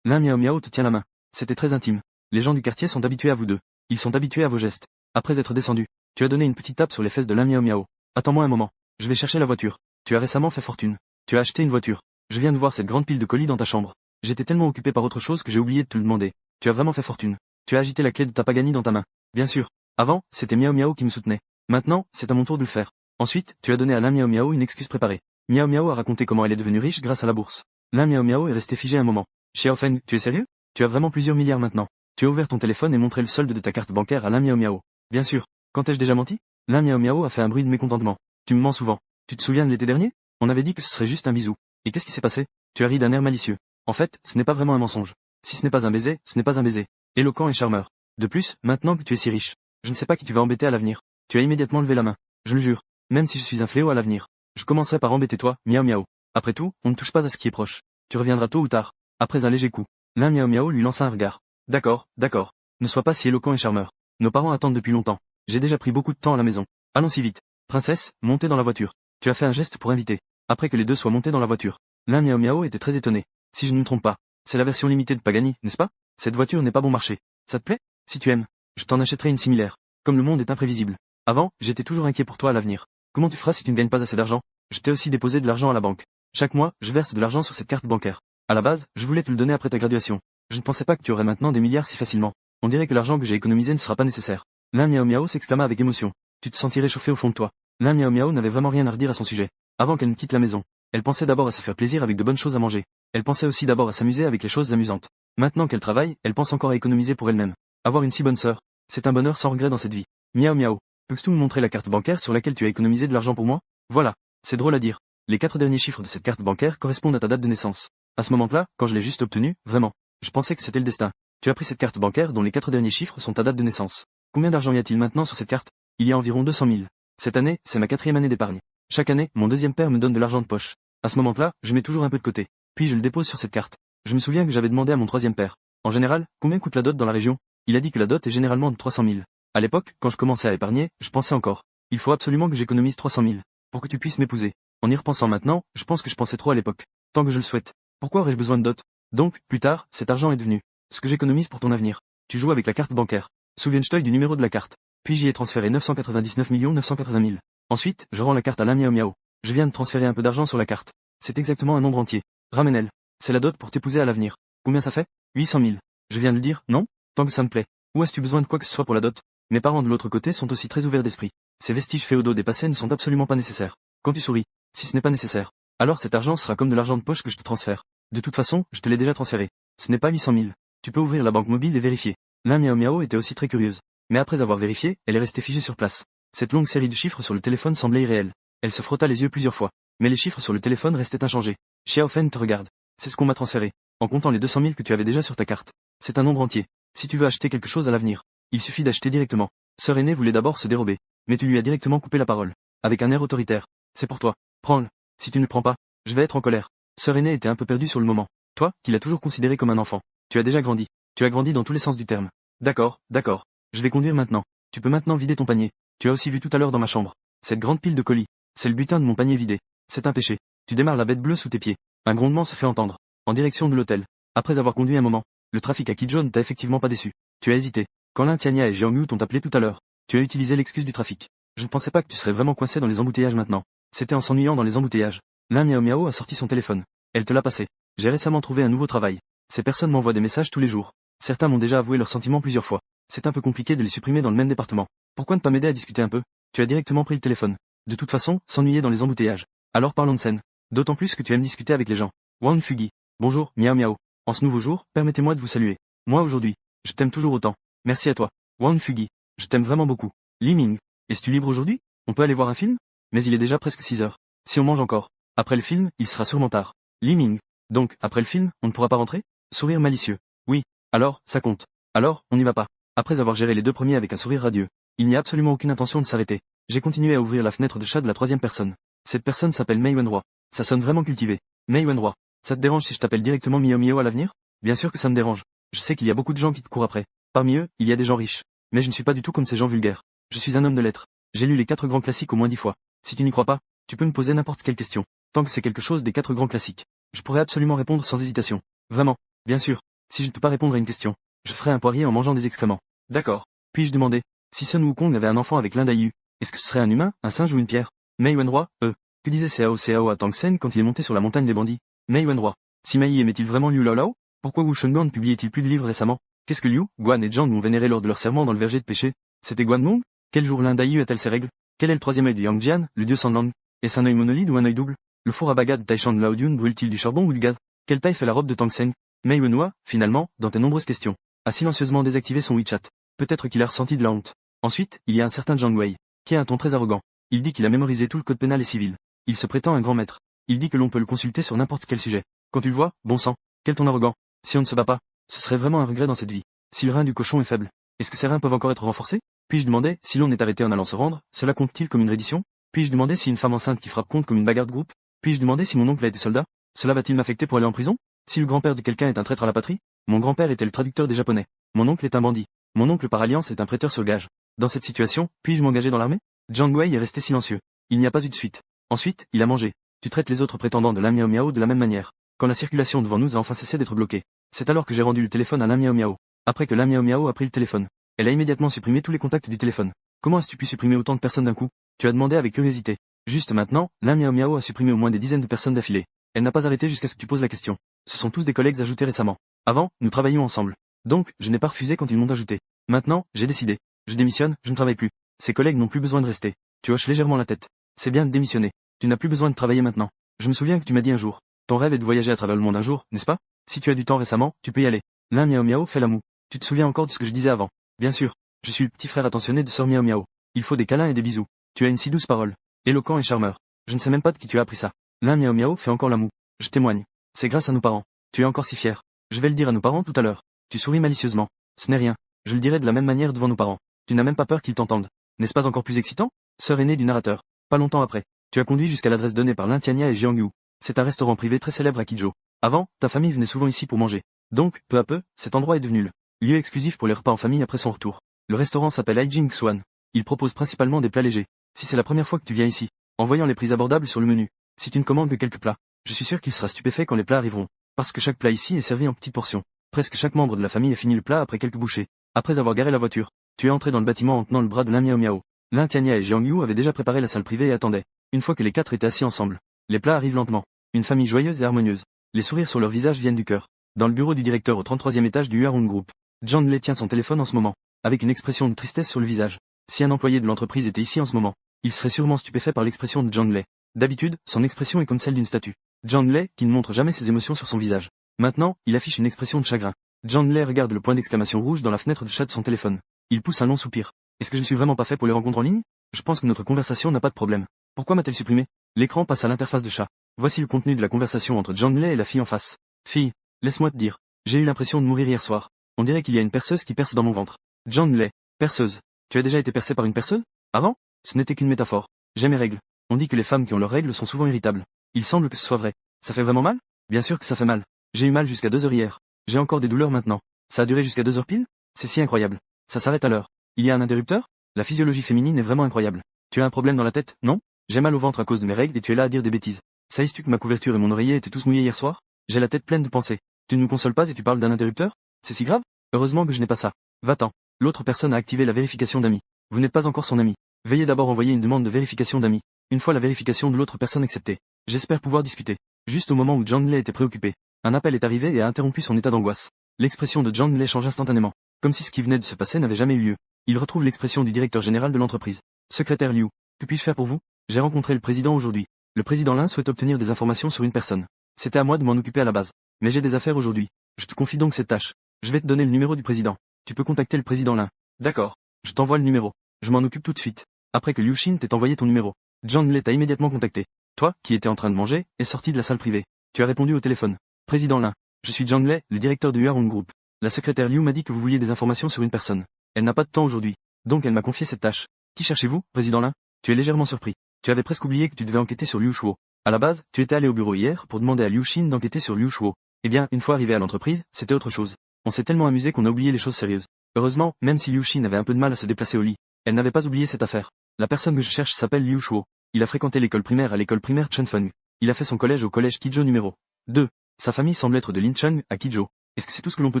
Lin miao miao te tient la main. C'était très intime. Les gens du quartier sont habitués à vous deux. Ils sont habitués à vos gestes. Après être descendu, tu as donné une petite tape sur les fesses de Lin miao miao. Attends-moi un moment. Je vais chercher la voiture. Tu as récemment fait fortune. Tu as acheté une voiture. Je viens de voir cette grande pile de colis dans ta chambre. J'étais tellement occupé par autre chose que j'ai oublié de te le demander. Tu as vraiment fait fortune. Tu as agité la clé de ta Pagani dans ta main. Bien sûr. Avant, c'était Miao Miao qui me soutenait. Maintenant, c'est à mon tour de le faire. Ensuite, tu as donné à Lin miao miao une excuse préparée. Miao Miao a raconté comment elle est devenue riche grâce à la bourse. Lin miao miao est resté figé un moment. Xiaofeng, tu es sérieux? Tu as vraiment plusieurs milliards maintenant. Tu as ouvert ton téléphone et montré le solde de ta carte bancaire à Lin miao miao. Bien sûr. Quand ai-je déjà menti? Lin miao miao a fait un bruit de mécontentement. Tu me mens souvent. Tu te souviens de l'été dernier? On avait dit que ce serait juste un bisou. Et qu'est-ce qui s'est passé? Tu as ri d'un air malicieux. En fait, ce n'est pas vraiment un mensonge. Si ce n'est pas un baiser, ce n'est pas un baiser. Éloquent et charmeur. De plus, maintenant que tu es si riche, je ne sais pas qui tu vas embêter à l'avenir. Tu as immédiatement levé la main. Je le jure. Même si je suis un fléau à l'avenir. Je commencerai par embêter toi, miao miao. Après tout, on ne touche pas à ce qui est proche. Tu reviendras tôt ou tard. Après un léger coup. Lin miao miao lui lança un regard. D'accord, d'accord. Ne sois pas si éloquent et charmeur. Nos parents attendent depuis longtemps. J'ai déjà pris beaucoup de temps à la maison. Allons-y vite. Princesse, montez dans la voiture. Tu as fait un geste pour inviter. Après que les deux soient montés dans la voiture. Lin miao miao était très étonné. Si je ne me trompe pas, c'est la version limitée de Pagani, n'est-ce pas? Cette voiture n'est pas bon marché. Ça te plaît? Si tu aimes, je t'en achèterai une similaire. Comme le monde est imprévisible. Avant, j'étais toujours inquiet pour toi à l'avenir. Comment tu feras si tu ne gagnes pas assez d'argent? Je t'ai aussi déposé de l'argent à la banque. Chaque mois, je verse de l'argent sur cette carte bancaire. À la base, je voulais te le donner après ta graduation. Je ne pensais pas que tu aurais maintenant des milliards si facilement. On dirait que l'argent que j'ai économisé ne sera pas nécessaire. Lin miao miao s'exclama avec émotion. Tu te sentirais chauffé au fond de toi. Lin miao miao n'avait vraiment rien à redire à son sujet. Avant qu'elle ne quitte la maison, elle pensait d'abord à se faire plaisir avec de bonnes choses à manger. Elle pensait aussi d'abord à s'amuser avec les choses amusantes. Maintenant qu'elle travaille, elle pense encore à économiser pour elle-même. Avoir une si bonne sœur, c'est un bonheur sans regret dans cette vie. Miao miao. Peux-tu me montrer la carte bancaire sur laquelle tu as économisé de l'argent pour moi? Voilà. C'est drôle à dire. Les 4 derniers chiffres de cette carte bancaire correspondent à ta date de naissance. À ce moment-là, quand je l'ai juste obtenue, vraiment, je pensais que c'était le destin. Tu as pris cette carte bancaire dont les 4 derniers chiffres sont ta date de naissance. Combien d'argent y a-t-il maintenant sur cette carte? Il y a environ 200 000. Cette année, c'est ma 4e année d'épargne. Chaque année, mon deuxième père me donne de l'argent de poche. À ce moment-là, je mets toujours un peu de côté. Puis je le dépose sur cette carte. Je me souviens que j'avais demandé à mon 3e père. En général, combien coûte la dot dans la région? Il a dit que la dot est généralement de 300 000. À l'époque, quand je commençais à épargner, je pensais encore. Il faut absolument que j'économise 300 000 pour que tu puisses m'épouser. En y repensant maintenant, je pense que je pensais trop à l'époque. Tant que je le souhaite. Pourquoi aurais-je besoin de dot? Donc, plus tard, cet argent est devenu ce que j'économise pour ton avenir. Tu joues avec la carte bancaire. Souviens-toi du numéro de la carte. Puis j'y ai transféré 999 980 000. Ensuite, je rends la carte à la miao miao. Je viens de transférer un peu d'argent sur la carte. C'est exactement un nombre entier. Ramène-elle. C'est la dot pour t'épouser à l'avenir. Combien ça fait? 800 000. Je viens de le dire, non? Tant que ça me plaît. Ou as-tu besoin de quoi que ce soit pour la dot? Mes parents de l'autre côté sont aussi très ouverts d'esprit. Ces vestiges féodaux dépassés ne sont absolument pas nécessaires. Quand tu souris, si ce n'est pas nécessaire, alors cet argent sera comme de l'argent de poche que je te transfère. De toute façon, je te l'ai déjà transféré. Ce n'est pas 800 000. Tu peux ouvrir la banque mobile et vérifier. La miao miao était aussi très curieuse. Mais après avoir vérifié, elle est restée figée sur place. Cette longue série de chiffres sur le téléphone semblait irréelle. Elle se frotta les yeux plusieurs fois. Mais les chiffres sur le téléphone restaient inchangés. Xiaofen te regarde. C'est ce qu'on m'a transféré. En comptant les 200 000 que tu avais déjà sur ta carte. C'est un nombre entier. Si tu veux acheter quelque chose à l'avenir, il suffit d'acheter directement. Sœur aînée voulait d'abord se dérober. Mais tu lui as directement coupé la parole. Avec un air autoritaire. C'est pour toi. Prends-le. Si tu ne le prends pas, je vais être en colère. Sœur aînée était un peu perdue sur le moment. Toi, qui l'as toujours considéré comme un enfant. Tu as déjà grandi. Tu as grandi dans tous les sens du terme. D'accord, d'accord. Je vais conduire maintenant. Tu peux maintenant vider ton panier. Tu as aussi vu tout à l'heure dans ma chambre. Cette grande pile de colis. C'est le butin de mon panier vidé. C'est un péché. Tu démarres la bête bleue sous tes pieds. Un grondement se fait entendre. En direction de l'hôtel. Après avoir conduit un moment. Le trafic à Kijo ne t'a effectivement pas déçu. Tu as hésité. Quand Lin Tiania et Jiangyu t'ont appelé tout à l'heure. Tu as utilisé l'excuse du trafic. Je ne pensais pas que tu serais vraiment coincé dans les embouteillages maintenant. C'était en s'ennuyant dans les embouteillages. Lin Miao Miao a sorti son téléphone. Elle te l'a passé. J'ai récemment trouvé un nouveau travail. Ces personnes m'envoient des messages tous les jours. Certains m'ont déjà avoué leurs sentiments plusieurs fois. C'est un peu compliqué de les supprimer dans le même département. Pourquoi ne pas m'aider à discuter un peu? Tu as directement pris le téléphone. De toute façon, s'ennuyer dans les embouteillages. Alors parlons de scène. D'autant plus que tu aimes discuter avec les gens. Wang Fugi. Bonjour, Miao Miao. En ce nouveau jour, permettez-moi de vous saluer. Moi aujourd'hui, je t'aime toujours autant. Merci à toi. Wang Fugi. Je t'aime vraiment beaucoup. Li Ming. Es-tu libre aujourd'hui? On peut aller voir un film? Mais il est déjà presque 6 heures. Si on mange encore. Après le film, il sera sûrement tard. Li Ming. Donc, après le film, on ne pourra pas rentrer? Sourire malicieux. Oui. Alors, ça compte. Alors, on n'y va pas. Après avoir géré les deux premiers avec un sourire radieux, il n'y a absolument aucune intention de s'arrêter. J'ai continué à ouvrir la fenêtre de chat de la troisième personne. Cette personne s'appelle Mei Wenroi. Ça sonne vraiment cultivé. Mei Wenroi. Ça te dérange si je t'appelle directement Mio Mio à l'avenir? Bien sûr que ça me dérange. Je sais qu'il y a beaucoup de gens qui te courent après. Parmi eux, il y a des gens riches. Mais je ne suis pas du tout comme ces gens vulgaires. Je suis un homme de lettres. J'ai lu les 4 grands classiques au moins 10 fois. Si tu n'y crois pas, tu peux me poser n'importe quelle question. Tant que c'est quelque chose des 4 grands classiques. Je pourrais absolument répondre sans hésitation. Vraiment. Bien sûr. Si je ne peux pas répondre à une question, je ferai un poirier en mangeant des excréments. D'accord. Puis-je demander, si Sun Wukong avait un enfant avec l'un d'Ayu, est-ce que ce serait un humain, un singe ou une pierre? Mei Wenroi, que disait Cao à Tang Sen quand il est monté sur la montagne des bandits? Mei Wenroi. Si Mei aimait-il vraiment Liu Laolao? Pourquoi Wu Shengong publiait-il plus de livres récemment? Qu'est-ce que Liu, Guan et Zhang ont vénéré lors de leur serment dans le verger de péché? C'était Guan Gong? Quel jour l'un d'Ayu a-t-elle ses règles? Quel est le troisième œil de Yang Jian, le dieu sans langue? Est-ce un œil monolide ou un œil double? Le four à baga de Taishan de Lao Dun brûle-t-il du charbon ou du gaz? Quelle taille fait la robe de Tang Sen? Mei Wenhua, finalement, dans tes nombreuses questions, a silencieusement désactivé son WeChat. Peut-être qu'il a ressenti de la honte. Ensuite, il y a un certain Zhang Wei, qui a un ton très arrogant. Il dit qu'il a mémorisé tout le code pénal et civil. Il se prétend un grand maître. Il dit que l'on peut le consulter sur n'importe quel sujet. Quand tu le vois, bon sang, quel ton arrogant. Si on ne se bat pas, ce serait vraiment un regret dans cette vie. Si le rein du cochon est faible, est-ce que ces reins peuvent encore être renforcés? Puis-je demander, si l'on est arrêté en allant se rendre, cela compte-t-il comme une reddition? Puis-je demander si une femme enceinte qui frappe compte comme une bagarre de groupe? Puis-je demander si mon oncle a été soldat? Cela va-t-il m'affecter pour aller en prison? Si le grand-père de quelqu'un est un traître à la patrie? Mon grand-père était le traducteur des japonais. Mon oncle est un bandit. Mon oncle par alliance est un prêteur sur gage. Dans cette situation, puis-je m'engager dans l'armée? Zhang Wei est resté silencieux. Il n'y a pas eu de suite. Ensuite, il a mangé. Tu traites les autres prétendants de la Miao Miao de la même manière. Quand la circulation devant nous a enfin cessé d'être bloquée. C'est alors que j'ai rendu le téléphone à la Miao Miao. Après que la Miao Miao a pris le téléphone. Elle a immédiatement supprimé tous les contacts du téléphone. Comment as-tu pu supprimer autant de personnes d'un coup? Tu as demandé avec curiosité. Juste maintenant, la Miao Miao a supprimé au moins des dizaines de personnes d'affilée. Elle n'a pas arrêté jusqu'à ce que tu poses la question. Ce sont tous des collègues ajoutés récemment. Avant, nous travaillions ensemble. Donc, je n'ai pas refusé quand ils m'ont ajouté. Maintenant, j'ai décidé. Je démissionne, je ne travaille plus. Ces collègues n'ont plus besoin de rester. Tu hoches légèrement la tête. C'est bien de démissionner. Tu n'as plus besoin de travailler maintenant. Je me souviens que tu m'as dit un jour. Ton rêve est de voyager à travers le monde un jour, n'est-ce pas? Si tu as du temps récemment, tu peux y aller. L'un Miao Miao fait la moue. Tu te souviens encore de ce que je disais avant? Bien sûr. Je suis le petit frère attentionné de Sœur Miao Miao. Il faut des câlins et des bisous. Tu as une si douce parole. Éloquent et charmeur. Je ne sais même pas de qui tu as appris ça. L'un Miao Miao fait encore la moue. Je témoigne. C'est grâce à nos parents. Tu es encore si fier. Je vais le dire à nos parents tout à l'heure. Tu souris malicieusement. Ce n'est rien. Je le dirai de la même manière devant nos parents. Tu n'as même pas peur qu'ils t'entendent. N'est-ce pas encore plus excitant? Sœur aînée du narrateur. Pas longtemps après. Tu as conduit jusqu'à l'adresse donnée par Lin Tiania et Jiangyu. C'est un restaurant privé très célèbre à Kijo. Avant, ta famille venait souvent ici pour manger. Donc, peu à peu, cet endroit est devenu le lieu exclusif pour les repas en famille après son retour. Le restaurant s'appelle Haijing Xuan. Il propose principalement des plats légers. Si c'est la première fois que tu viens ici, en voyant les prix abordables sur le menu, si tu ne commandes que quelques plats, je suis sûr qu'il sera stupéfait quand les plats arriveront. Parce que chaque plat ici est servi en petites portions. Presque chaque membre de la famille a fini le plat après quelques bouchées. Après avoir garé la voiture, tu es entré dans le bâtiment en tenant le bras de Lin Miao Miao. Lin Tiania et Jiang Yu avaient déjà préparé la salle privée et attendaient. Une fois que les quatre étaient assis ensemble, les plats arrivent lentement. Une famille joyeuse et harmonieuse. Les sourires sur leur visage viennent du cœur. Dans le bureau du directeur au 33e étage du Huarong Group, John Lei tient son téléphone en ce moment, avec une expression de tristesse sur le visage. Si un employé de l'entreprise était ici en ce moment, il serait sûrement stupéfait par l'expression de John Lei. D'habitude, son expression est comme celle d'une statue. John Lei, qui ne montre jamais ses émotions sur son visage. Maintenant, il affiche une expression de chagrin. John Lei regarde le point d'exclamation rouge dans la fenêtre de chat de son téléphone. Il pousse un long soupir. Est-ce que je ne suis vraiment pas fait pour les rencontres en ligne? Je pense que notre conversation n'a pas de problème. Pourquoi m'a-t-elle supprimé? L'écran passe à l'interface de chat. Voici le contenu de la conversation entre John Lei et la fille en face. Fille, laisse-moi te dire. J'ai eu l'impression de mourir hier soir. On dirait qu'il y a une perceuse qui perce dans mon ventre. John Lei, perceuse. Tu as déjà été percé par une perceuse? Avant? Ce n'était qu'une métaphore. J'ai mes règles. On dit que les femmes qui ont leurs règles sont souvent irritables. Il semble que ce soit vrai. Ça fait vraiment mal? Bien sûr que ça fait mal. J'ai eu mal jusqu'à 2 heures hier. J'ai encore des douleurs maintenant. Ça a duré jusqu'à 2 heures pile? C'est si incroyable. Ça s'arrête à l'heure. Il y a un interrupteur? La physiologie féminine est vraiment incroyable. Tu as un problème dans la tête, non? J'ai mal au ventre à cause de mes règles et tu es là à dire des bêtises. Sais-tu que ma couverture et mon oreiller étaient tous mouillés hier soir? J'ai la tête pleine de pensées. Tu ne me consoles pas et tu parles d'un interrupteur? C'est si grave? Heureusement que je n'ai pas ça. Va-t'en. L'autre personne a activé la vérification d'amis. Vous n'êtes pas encore son ami. Veuillez d'abord envoyer une demande de vérification d'amis. Une fois la vérification de l'autre personne acceptée, j'espère pouvoir discuter. Juste au moment où John Lei était préoccupé, un appel est arrivé et a interrompu son état d'angoisse. L'expression de John Lei change instantanément, comme si ce qui venait de se passer n'avait jamais eu lieu. Il retrouve l'expression du directeur général de l'entreprise. Secrétaire Liu, que puis-je faire pour vous? J'ai rencontré le président aujourd'hui. Le président Lin souhaite obtenir des informations sur une personne. C'était à moi de m'en occuper à la base. Mais j'ai des affaires aujourd'hui. Je te confie donc cette tâche. Je vais te donner le numéro du président. Tu peux contacter le président Lin. D'accord. Je t'envoie le numéro. Je m'en occupe tout de suite. Après que Liu Xin t'ait envoyé ton numéro, John Lei t'a immédiatement contacté. Toi, qui étais en train de manger, es sorti de la salle privée. Tu as répondu au téléphone. Président Lin. Je suis John Lei, le directeur du Huarong Group. La secrétaire Liu m'a dit que vous vouliez des informations sur une personne. Elle n'a pas de temps aujourd'hui. Donc elle m'a confié cette tâche. Qui cherchez-vous, président Lin? Tu es légèrement surpris. Tu avais presque oublié que tu devais enquêter sur Liu Shuo. À la base, tu étais allé au bureau hier pour demander à Liu Xin d'enquêter sur Liu Shuo. Eh bien, une fois arrivé à l'entreprise, c'était autre chose. On s'est tellement amusé qu'on a oublié les choses sérieuses. Heureusement, même si Liu Xin avait un peu de mal à se déplacer au lit, elle n'avait pas oublié cette affaire. La personne que je cherche s'appelle Liu Shuo. Il a fréquenté l'école primaire à l'école primaire Chenfeng. Il a fait son collège au collège Kijo numéro 2. Sa famille semble être de Lincheng, à Kijo. Est-ce que c'est tout ce que l'on peut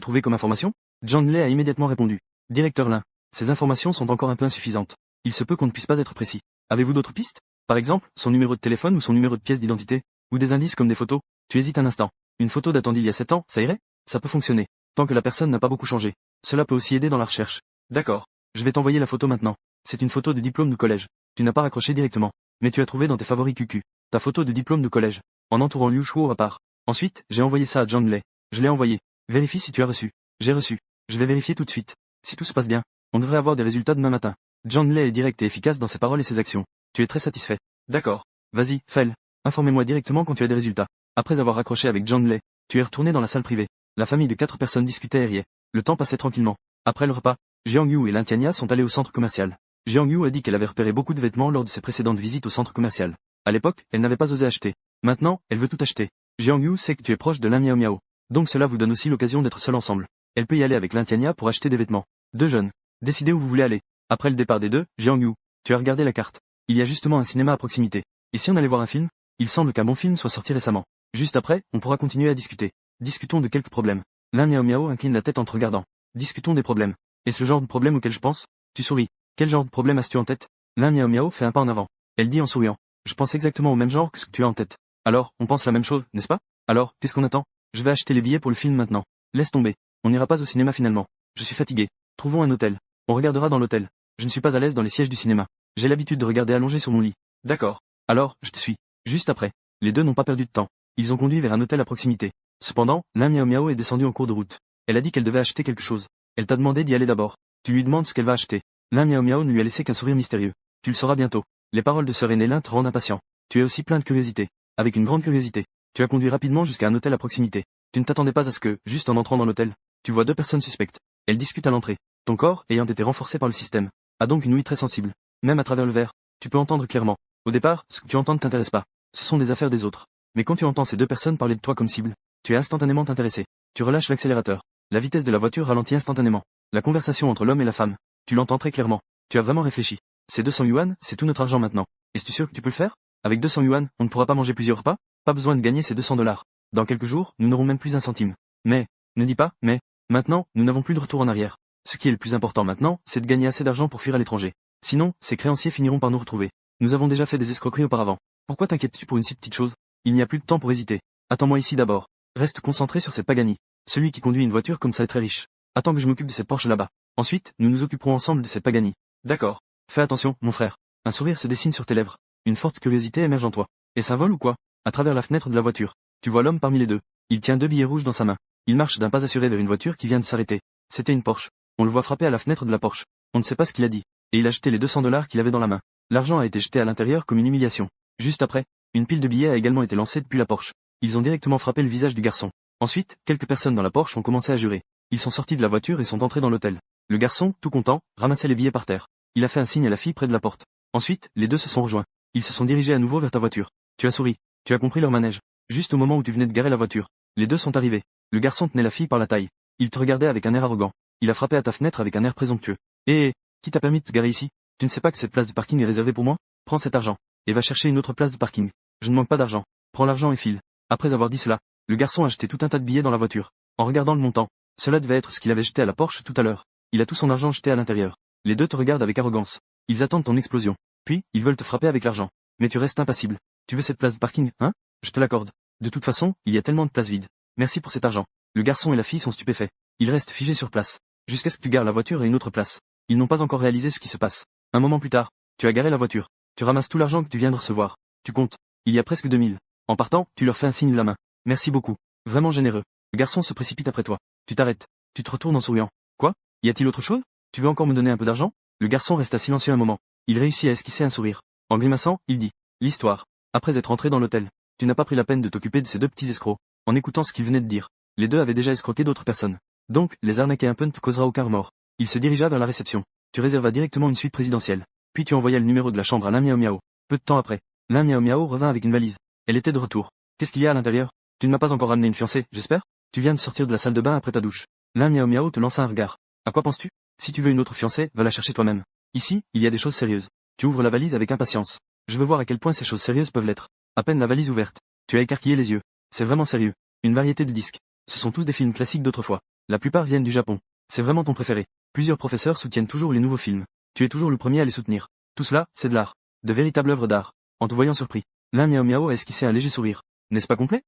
trouver comme information? John Lei a immédiatement répondu. Directeur Lin. Ces informations sont encore un peu insuffisantes. Il se peut qu'on ne puisse pas être précis. Avez-vous d'autres pistes? Par exemple, son numéro de téléphone ou son numéro de pièce d'identité? Ou des indices comme des photos? Tu hésites un instant. Une photo datant d'il y a 7 ans, ça irait? Ça peut fonctionner. Tant que la personne n'a pas beaucoup changé. Cela peut aussi aider dans la recherche. D'accord. Je vais t'envoyer la photo maintenant. C'est une photo de diplôme de collège. Tu n'as pas raccroché directement. Mais tu as trouvé dans tes favoris QQ. Ta photo de diplôme de collège. En entourant Liu Shuo à part. Ensuite, j'ai envoyé ça à John Lei. Je l'ai envoyé. Vérifie si tu as reçu. J'ai reçu. Je vais vérifier tout de suite. Si tout se passe bien, on devrait avoir des résultats demain matin. John Lei est direct et efficace dans ses paroles et ses actions. Tu es très satisfait. D'accord. Vas-y, fais-le. Informez-moi directement quand tu as des résultats. Après avoir raccroché avec John Lei, tu es retourné dans la salle privée. La famille de 4 personnes discutait et riait. Le temps passait tranquillement. Après le repas, Jiang Yu et Lin Tiania sont allés au centre commercial. Jiang Yu a dit qu'elle avait repéré beaucoup de vêtements lors de ses précédentes visites au centre commercial. À l'époque, elle n'avait pas osé acheter. Maintenant, elle veut tout acheter. Jiang Yu sait que tu es proche de Lin Miao Miao. Donc cela vous donne aussi l'occasion d'être seul ensemble. Elle peut y aller avec Lin Tiania pour acheter des vêtements. Deux jeunes. Décidez où vous voulez aller. Après le départ des deux, Jiang Yu, tu as regardé la carte. Il y a justement un cinéma à proximité. Et si on allait voir un film? Il semble qu'un bon film soit sorti récemment. Juste après, on pourra continuer à discuter. Discutons de quelques problèmes. Lin Miao Miao incline la tête en te regardant. Discutons des problèmes. Est-ce le genre de problème auquel je pense? Tu souris. Quel genre de problème as-tu en tête? Lin Miao Miao fait un pas en avant. Elle dit en souriant. Je pense exactement au même genre que ce que tu as en tête. Alors, on pense la même chose, n'est-ce pas? Alors, qu'est-ce qu'on attend? Je vais acheter les billets pour le film maintenant. Laisse tomber. On n'ira pas au cinéma finalement. Je suis fatigué. Trouvons un hôtel. On regardera dans l'hôtel. Je ne suis pas à l'aise dans les sièges du cinéma. J'ai l'habitude de regarder allongé sur mon lit. D'accord. Alors, je te suis. Juste après. Les deux n'ont pas perdu de temps. Ils ont conduit vers un hôtel à proximité. Cependant, Lin Miao Miao est descendue en cours de route. Elle a dit qu'elle devait acheter quelque chose. Elle t'a demandé d'y aller d'abord. Tu lui demandes ce qu'elle va acheter. Lin Miao Miao ne lui a laissé qu'un sourire mystérieux. Tu le sauras bientôt. Les paroles de sœur aînée Lin te rendent impatient. Tu es aussi plein de curiosité. Avec une grande curiosité. Tu as conduit rapidement jusqu'à un hôtel à proximité. Tu ne t'attendais pas à ce que, juste en entrant dans l'hôtel, tu vois 2 personnes suspectes. Elles discutent à l'entrée. Ton corps, ayant été renforcé par le système, a donc une ouïe très sensible. Même à travers le verre, tu peux entendre clairement. Au départ, ce que tu entends ne t'intéresse pas. Ce sont des affaires des autres. Mais quand tu entends ces 2 personnes parler de toi comme cible, tu es instantanément intéressé. Tu relâches l'accélérateur. La vitesse de la voiture ralentit instantanément. La conversation entre l'homme et la femme Tu l'entends très clairement. Tu as vraiment réfléchi. Ces 200 yuan, c'est tout notre argent maintenant. Es-tu sûr que tu peux le faire? Avec 200 yuan, on ne pourra pas manger plusieurs repas? Pas besoin de gagner ces 200 dollars. Dans quelques jours, nous n'aurons même plus un centime. Mais, ne dis pas, mais, maintenant, nous n'avons plus de retour en arrière. Ce qui est le plus important maintenant, c'est de gagner assez d'argent pour fuir à l'étranger. Sinon, ces créanciers finiront par nous retrouver. Nous avons déjà fait des escroqueries auparavant. Pourquoi t'inquiètes-tu pour une si petite chose? Il n'y a plus de temps pour hésiter. Attends-moi ici d'abord. Reste concentré sur cette Pagani. Celui qui conduit une voiture comme ça est très riche. Attends que je m'occupe de cette Porsche là-bas. Ensuite, nous nous occuperons ensemble de cette Pagani. D'accord. Fais attention, mon frère. Un sourire se dessine sur tes lèvres. Une forte curiosité émerge en toi. Est-ce un vol ou quoi? À travers la fenêtre de la voiture, tu vois l'homme parmi les deux. Il tient 2 billets rouges dans sa main. Il marche d'un pas assuré vers une voiture qui vient de s'arrêter. C'était une Porsche. On le voit frapper à la fenêtre de la Porsche. On ne sait pas ce qu'il a dit. Et il a jeté les 200 dollars qu'il avait dans la main. L'argent a été jeté à l'intérieur comme une humiliation. Juste après, une pile de billets a également été lancée depuis la Porsche. Ils ont directement frappé le visage du garçon. Ensuite, quelques personnes dans la Porsche ont commencé à jurer. Ils sont sortis de la voiture et sont entrés dans l'hôtel. Le garçon, tout content, ramassait les billets par terre. Il a fait un signe à la fille près de la porte. Ensuite, les deux se sont rejoints. Ils se sont dirigés à nouveau vers ta voiture. Tu as souri. Tu as compris leur manège. Juste au moment où tu venais de garer la voiture. Les deux sont arrivés. Le garçon tenait la fille par la taille. Il te regardait avec un air arrogant. Il a frappé à ta fenêtre avec un air présomptueux. Qui t'a permis de te garer ici? Tu ne sais pas que cette place de parking est réservée pour moi? Prends cet argent. Et va chercher une autre place de parking. Je ne manque pas d'argent. Prends l'argent et file. Après avoir dit cela, le garçon a jeté tout un tas de billets dans la voiture. En regardant le montant, cela devait être ce qu'il avait jeté à la Porsche tout à l'heure. Il a tout son argent jeté à l'intérieur. Les deux te regardent avec arrogance. Ils attendent ton explosion. Puis, ils veulent te frapper avec l'argent. Mais tu restes impassible. Tu veux cette place de parking, hein? Je te l'accorde. De toute façon, il y a tellement de places vides. Merci pour cet argent. Le garçon et la fille sont stupéfaits. Ils restent figés sur place. Jusqu'à ce que tu gares la voiture à une autre place. Ils n'ont pas encore réalisé ce qui se passe. Un moment plus tard, tu as garé la voiture. Tu ramasses tout l'argent que tu viens de recevoir. Tu comptes. Il y a presque 2000. En partant, tu leur fais un signe de la main. Merci beaucoup. Vraiment généreux. Le garçon se précipite après toi. Tu t'arrêtes. Tu te retournes en souriant. Quoi? Y a-t-il autre chose? Tu veux encore me donner un peu d'argent? Le garçon resta silencieux un moment. Il réussit à esquisser un sourire. En grimaçant, il dit. L'histoire. Après être entré dans l'hôtel. Tu n'as pas pris la peine de t'occuper de ces deux petits escrocs. En écoutant ce qu'ils venaient de dire. Les deux avaient déjà escroqué d'autres personnes. Donc, les arnaquer un peu ne te causera aucun remords. Il se dirigea vers la réception. Tu réservas directement une suite présidentielle. Puis tu envoyas le numéro de la chambre à Lin Miao Miao. Peu de temps après, Lin Miao Miao revint avec une valise. Elle était de retour. Qu'est-ce qu'il y a à l'intérieur? Tu ne m'as pas encore ramené une fiancée, j'espère? Tu viens de sortir de la salle de bain après ta douche. Lin Miao Miao te lança un regard. À quoi penses-tu? Si tu veux une autre fiancée, va la chercher toi-même. Ici, il y a des choses sérieuses. Tu ouvres la valise avec impatience. Je veux voir à quel point ces choses sérieuses peuvent l'être. À peine la valise ouverte. Tu as écarquillé les yeux. C'est vraiment sérieux. Une variété de disques. Ce sont tous des films classiques d'autrefois. La plupart viennent du Japon. C'est vraiment ton préféré. Plusieurs professeurs soutiennent toujours les nouveaux films. Tu es toujours le premier à les soutenir. Tout cela, c'est de l'art. De véritables œuvres d'art. En te voyant surpris, Lin Miao Miao a esquissé un léger sourire. N'est-ce pas complet?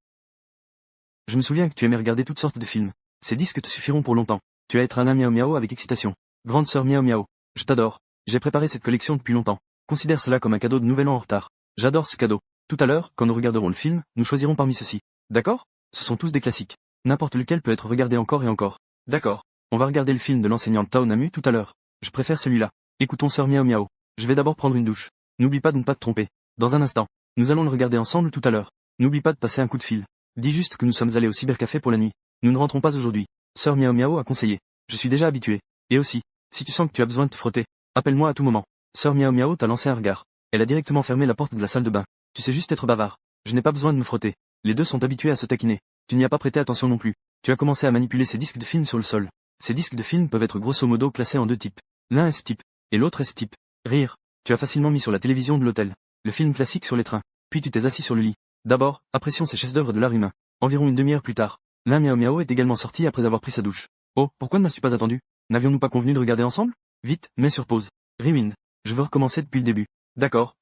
Je me souviens que tu aimais regarder toutes sortes de films. Ces disques te suffiront pour longtemps. Tu vas être un Lin Miao Miao avec excitation. Grande sœur Miao Miao. Je t'adore. J'ai préparé cette collection depuis longtemps. Considère cela comme un cadeau de nouvel an en retard. J'adore ce cadeau. Tout à l'heure, quand nous regarderons le film, nous choisirons parmi ceux-ci. D'accord? Ce sont tous des classiques. N'importe lequel peut être regardé encore et encore. D'accord. On va regarder le film de l'enseignante Tao Namu tout à l'heure. Je préfère celui-là. Écoutons sœur Miao Miao. Je vais d'abord prendre une douche. N'oublie pas de ne pas te tromper. Dans un instant. Nous allons le regarder ensemble tout à l'heure. N'oublie pas de passer un coup de fil. Dis juste que nous sommes allés au cybercafé pour la nuit. Nous ne rentrons pas aujourd'hui. Sœur Miao Miao a conseillé. Je suis déjà habitué. Et aussi, si tu sens que tu as besoin de te frotter, appelle-moi à tout moment. Sœur Miao Miao t'a lancé un regard. Elle a directement fermé la porte de la salle de bain. Tu sais juste être bavard. Je n'ai pas besoin de me frotter. Les deux sont habitués à se taquiner. Tu n'y as pas prêté attention non plus. Tu as commencé à manipuler ces disques de film sur le sol. Ces disques de film peuvent être grosso modo classés en deux types. L'un est ce type, et l'autre est ce type. Rire. Tu as facilement mis sur la télévision de l'hôtel. Le film classique sur les trains. Puis tu t'es assis sur le lit. D'abord, apprécions ces chefs-d'œuvre de l'art humain. Environ une demi-heure plus tard, Lin Miao Miao est également sorti après avoir pris sa douche. Oh, pourquoi ne m'as-tu pas attendu? N'avions-nous pas convenu de regarder ensemble? Vite, mets sur pause. Rewind. Je veux recommencer depuis le début. D'accord.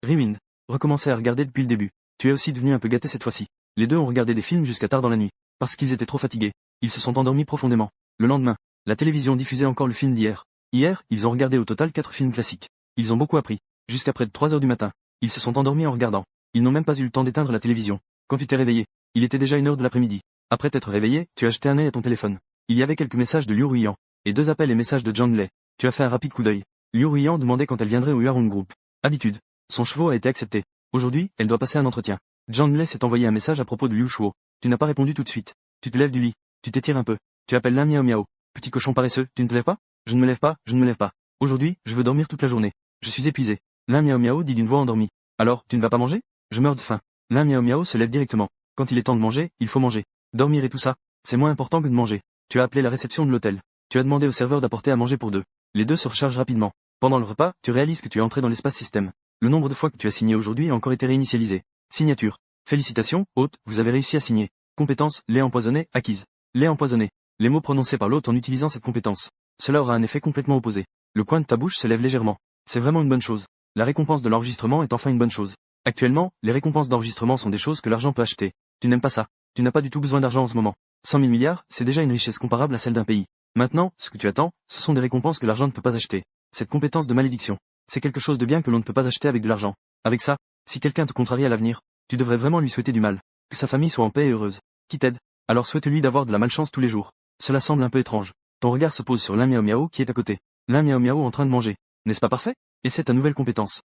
Rewind. Recommencer à regarder depuis le début. Tu es aussi devenu un peu gâté cette fois-ci. Les deux ont regardé des films jusqu'à tard dans la nuit. Parce qu'ils étaient trop fatigués. Ils se sont endormis profondément. Le lendemain, la télévision diffusait encore le film d'hier. Hier, ils ont regardé au total 4 films classiques. Ils ont beaucoup appris. Jusqu'à près de 3 heures du matin. Ils se sont endormis en regardant. Ils n'ont même pas eu le temps d'éteindre la télévision. Quand tu t'es réveillé, il était déjà 1 heure de l'après-midi. Après t'être réveillé, tu as jeté un œil à ton téléphone. Il y avait quelques messages de Liu Ruiyan. Et 2 appels et messages de John Lei. Tu as fait un rapide coup d'œil. Liu Ruiyan demandait quand elle viendrait au Huarong Group. Habitude. Son chevaux a été accepté. Aujourd'hui, elle doit passer un entretien. John Lei s'est envoyé un message à propos de Liu Shuo. Tu n'as pas répondu tout de suite. Tu te lèves du lit. Tu t'étires un peu. Tu appelles Lin Miao Miao. Petit cochon paresseux, tu ne te lèves pas? Je ne me lève pas. Aujourd'hui, je veux dormir toute la journée. Je suis épuisé. Lin Miao Miao dit d'une voix endormie. Alors, tu ne vas pas manger? Je meurs de faim. Lin Miao Miao se lève directement. Quand il est temps de manger, il faut manger. Dormir et tout ça, c'est moins important que de manger. Tu as appelé la réception de l'hôtel. Tu as demandé au serveur d'apporter à manger pour deux. Les deux se rechargent rapidement. Pendant le repas, tu réalises que tu es entré dans l'espace système. Le nombre de fois que tu as signé aujourd'hui a encore été réinitialisé. Signature. Félicitations, hôte, vous avez réussi à signer. Compétence, lait empoisonné, acquise. Lait empoisonné. Les mots prononcés par l'hôte en utilisant cette compétence. Cela aura un effet complètement opposé. Le coin de ta bouche se lève légèrement. C'est vraiment une bonne chose. La récompense de l'enregistrement est enfin une bonne chose. Actuellement, les récompenses d'enregistrement sont des choses que l'argent peut acheter. Tu n'aimes pas ça. Tu n'as pas du tout besoin d'argent en ce moment. 100 000 milliards, c'est déjà une richesse comparable à celle d'un pays. Maintenant, ce que tu attends, ce sont des récompenses que l'argent ne peut pas acheter. Cette compétence de malédiction. C'est quelque chose de bien que l'on ne peut pas acheter avec de l'argent. Avec ça, si quelqu'un te contrarie à l'avenir, tu devrais vraiment lui souhaiter du mal. Que sa famille soit en paix et heureuse. Qui t'aide? Alors souhaite-lui d'avoir de la malchance tous les jours. Cela semble un peu étrange. Ton regard se pose sur l'un miao miao qui est à côté. L'un miao miao en train de manger. N'est-ce pas parfait? Et c'est ta nouvelle compétence.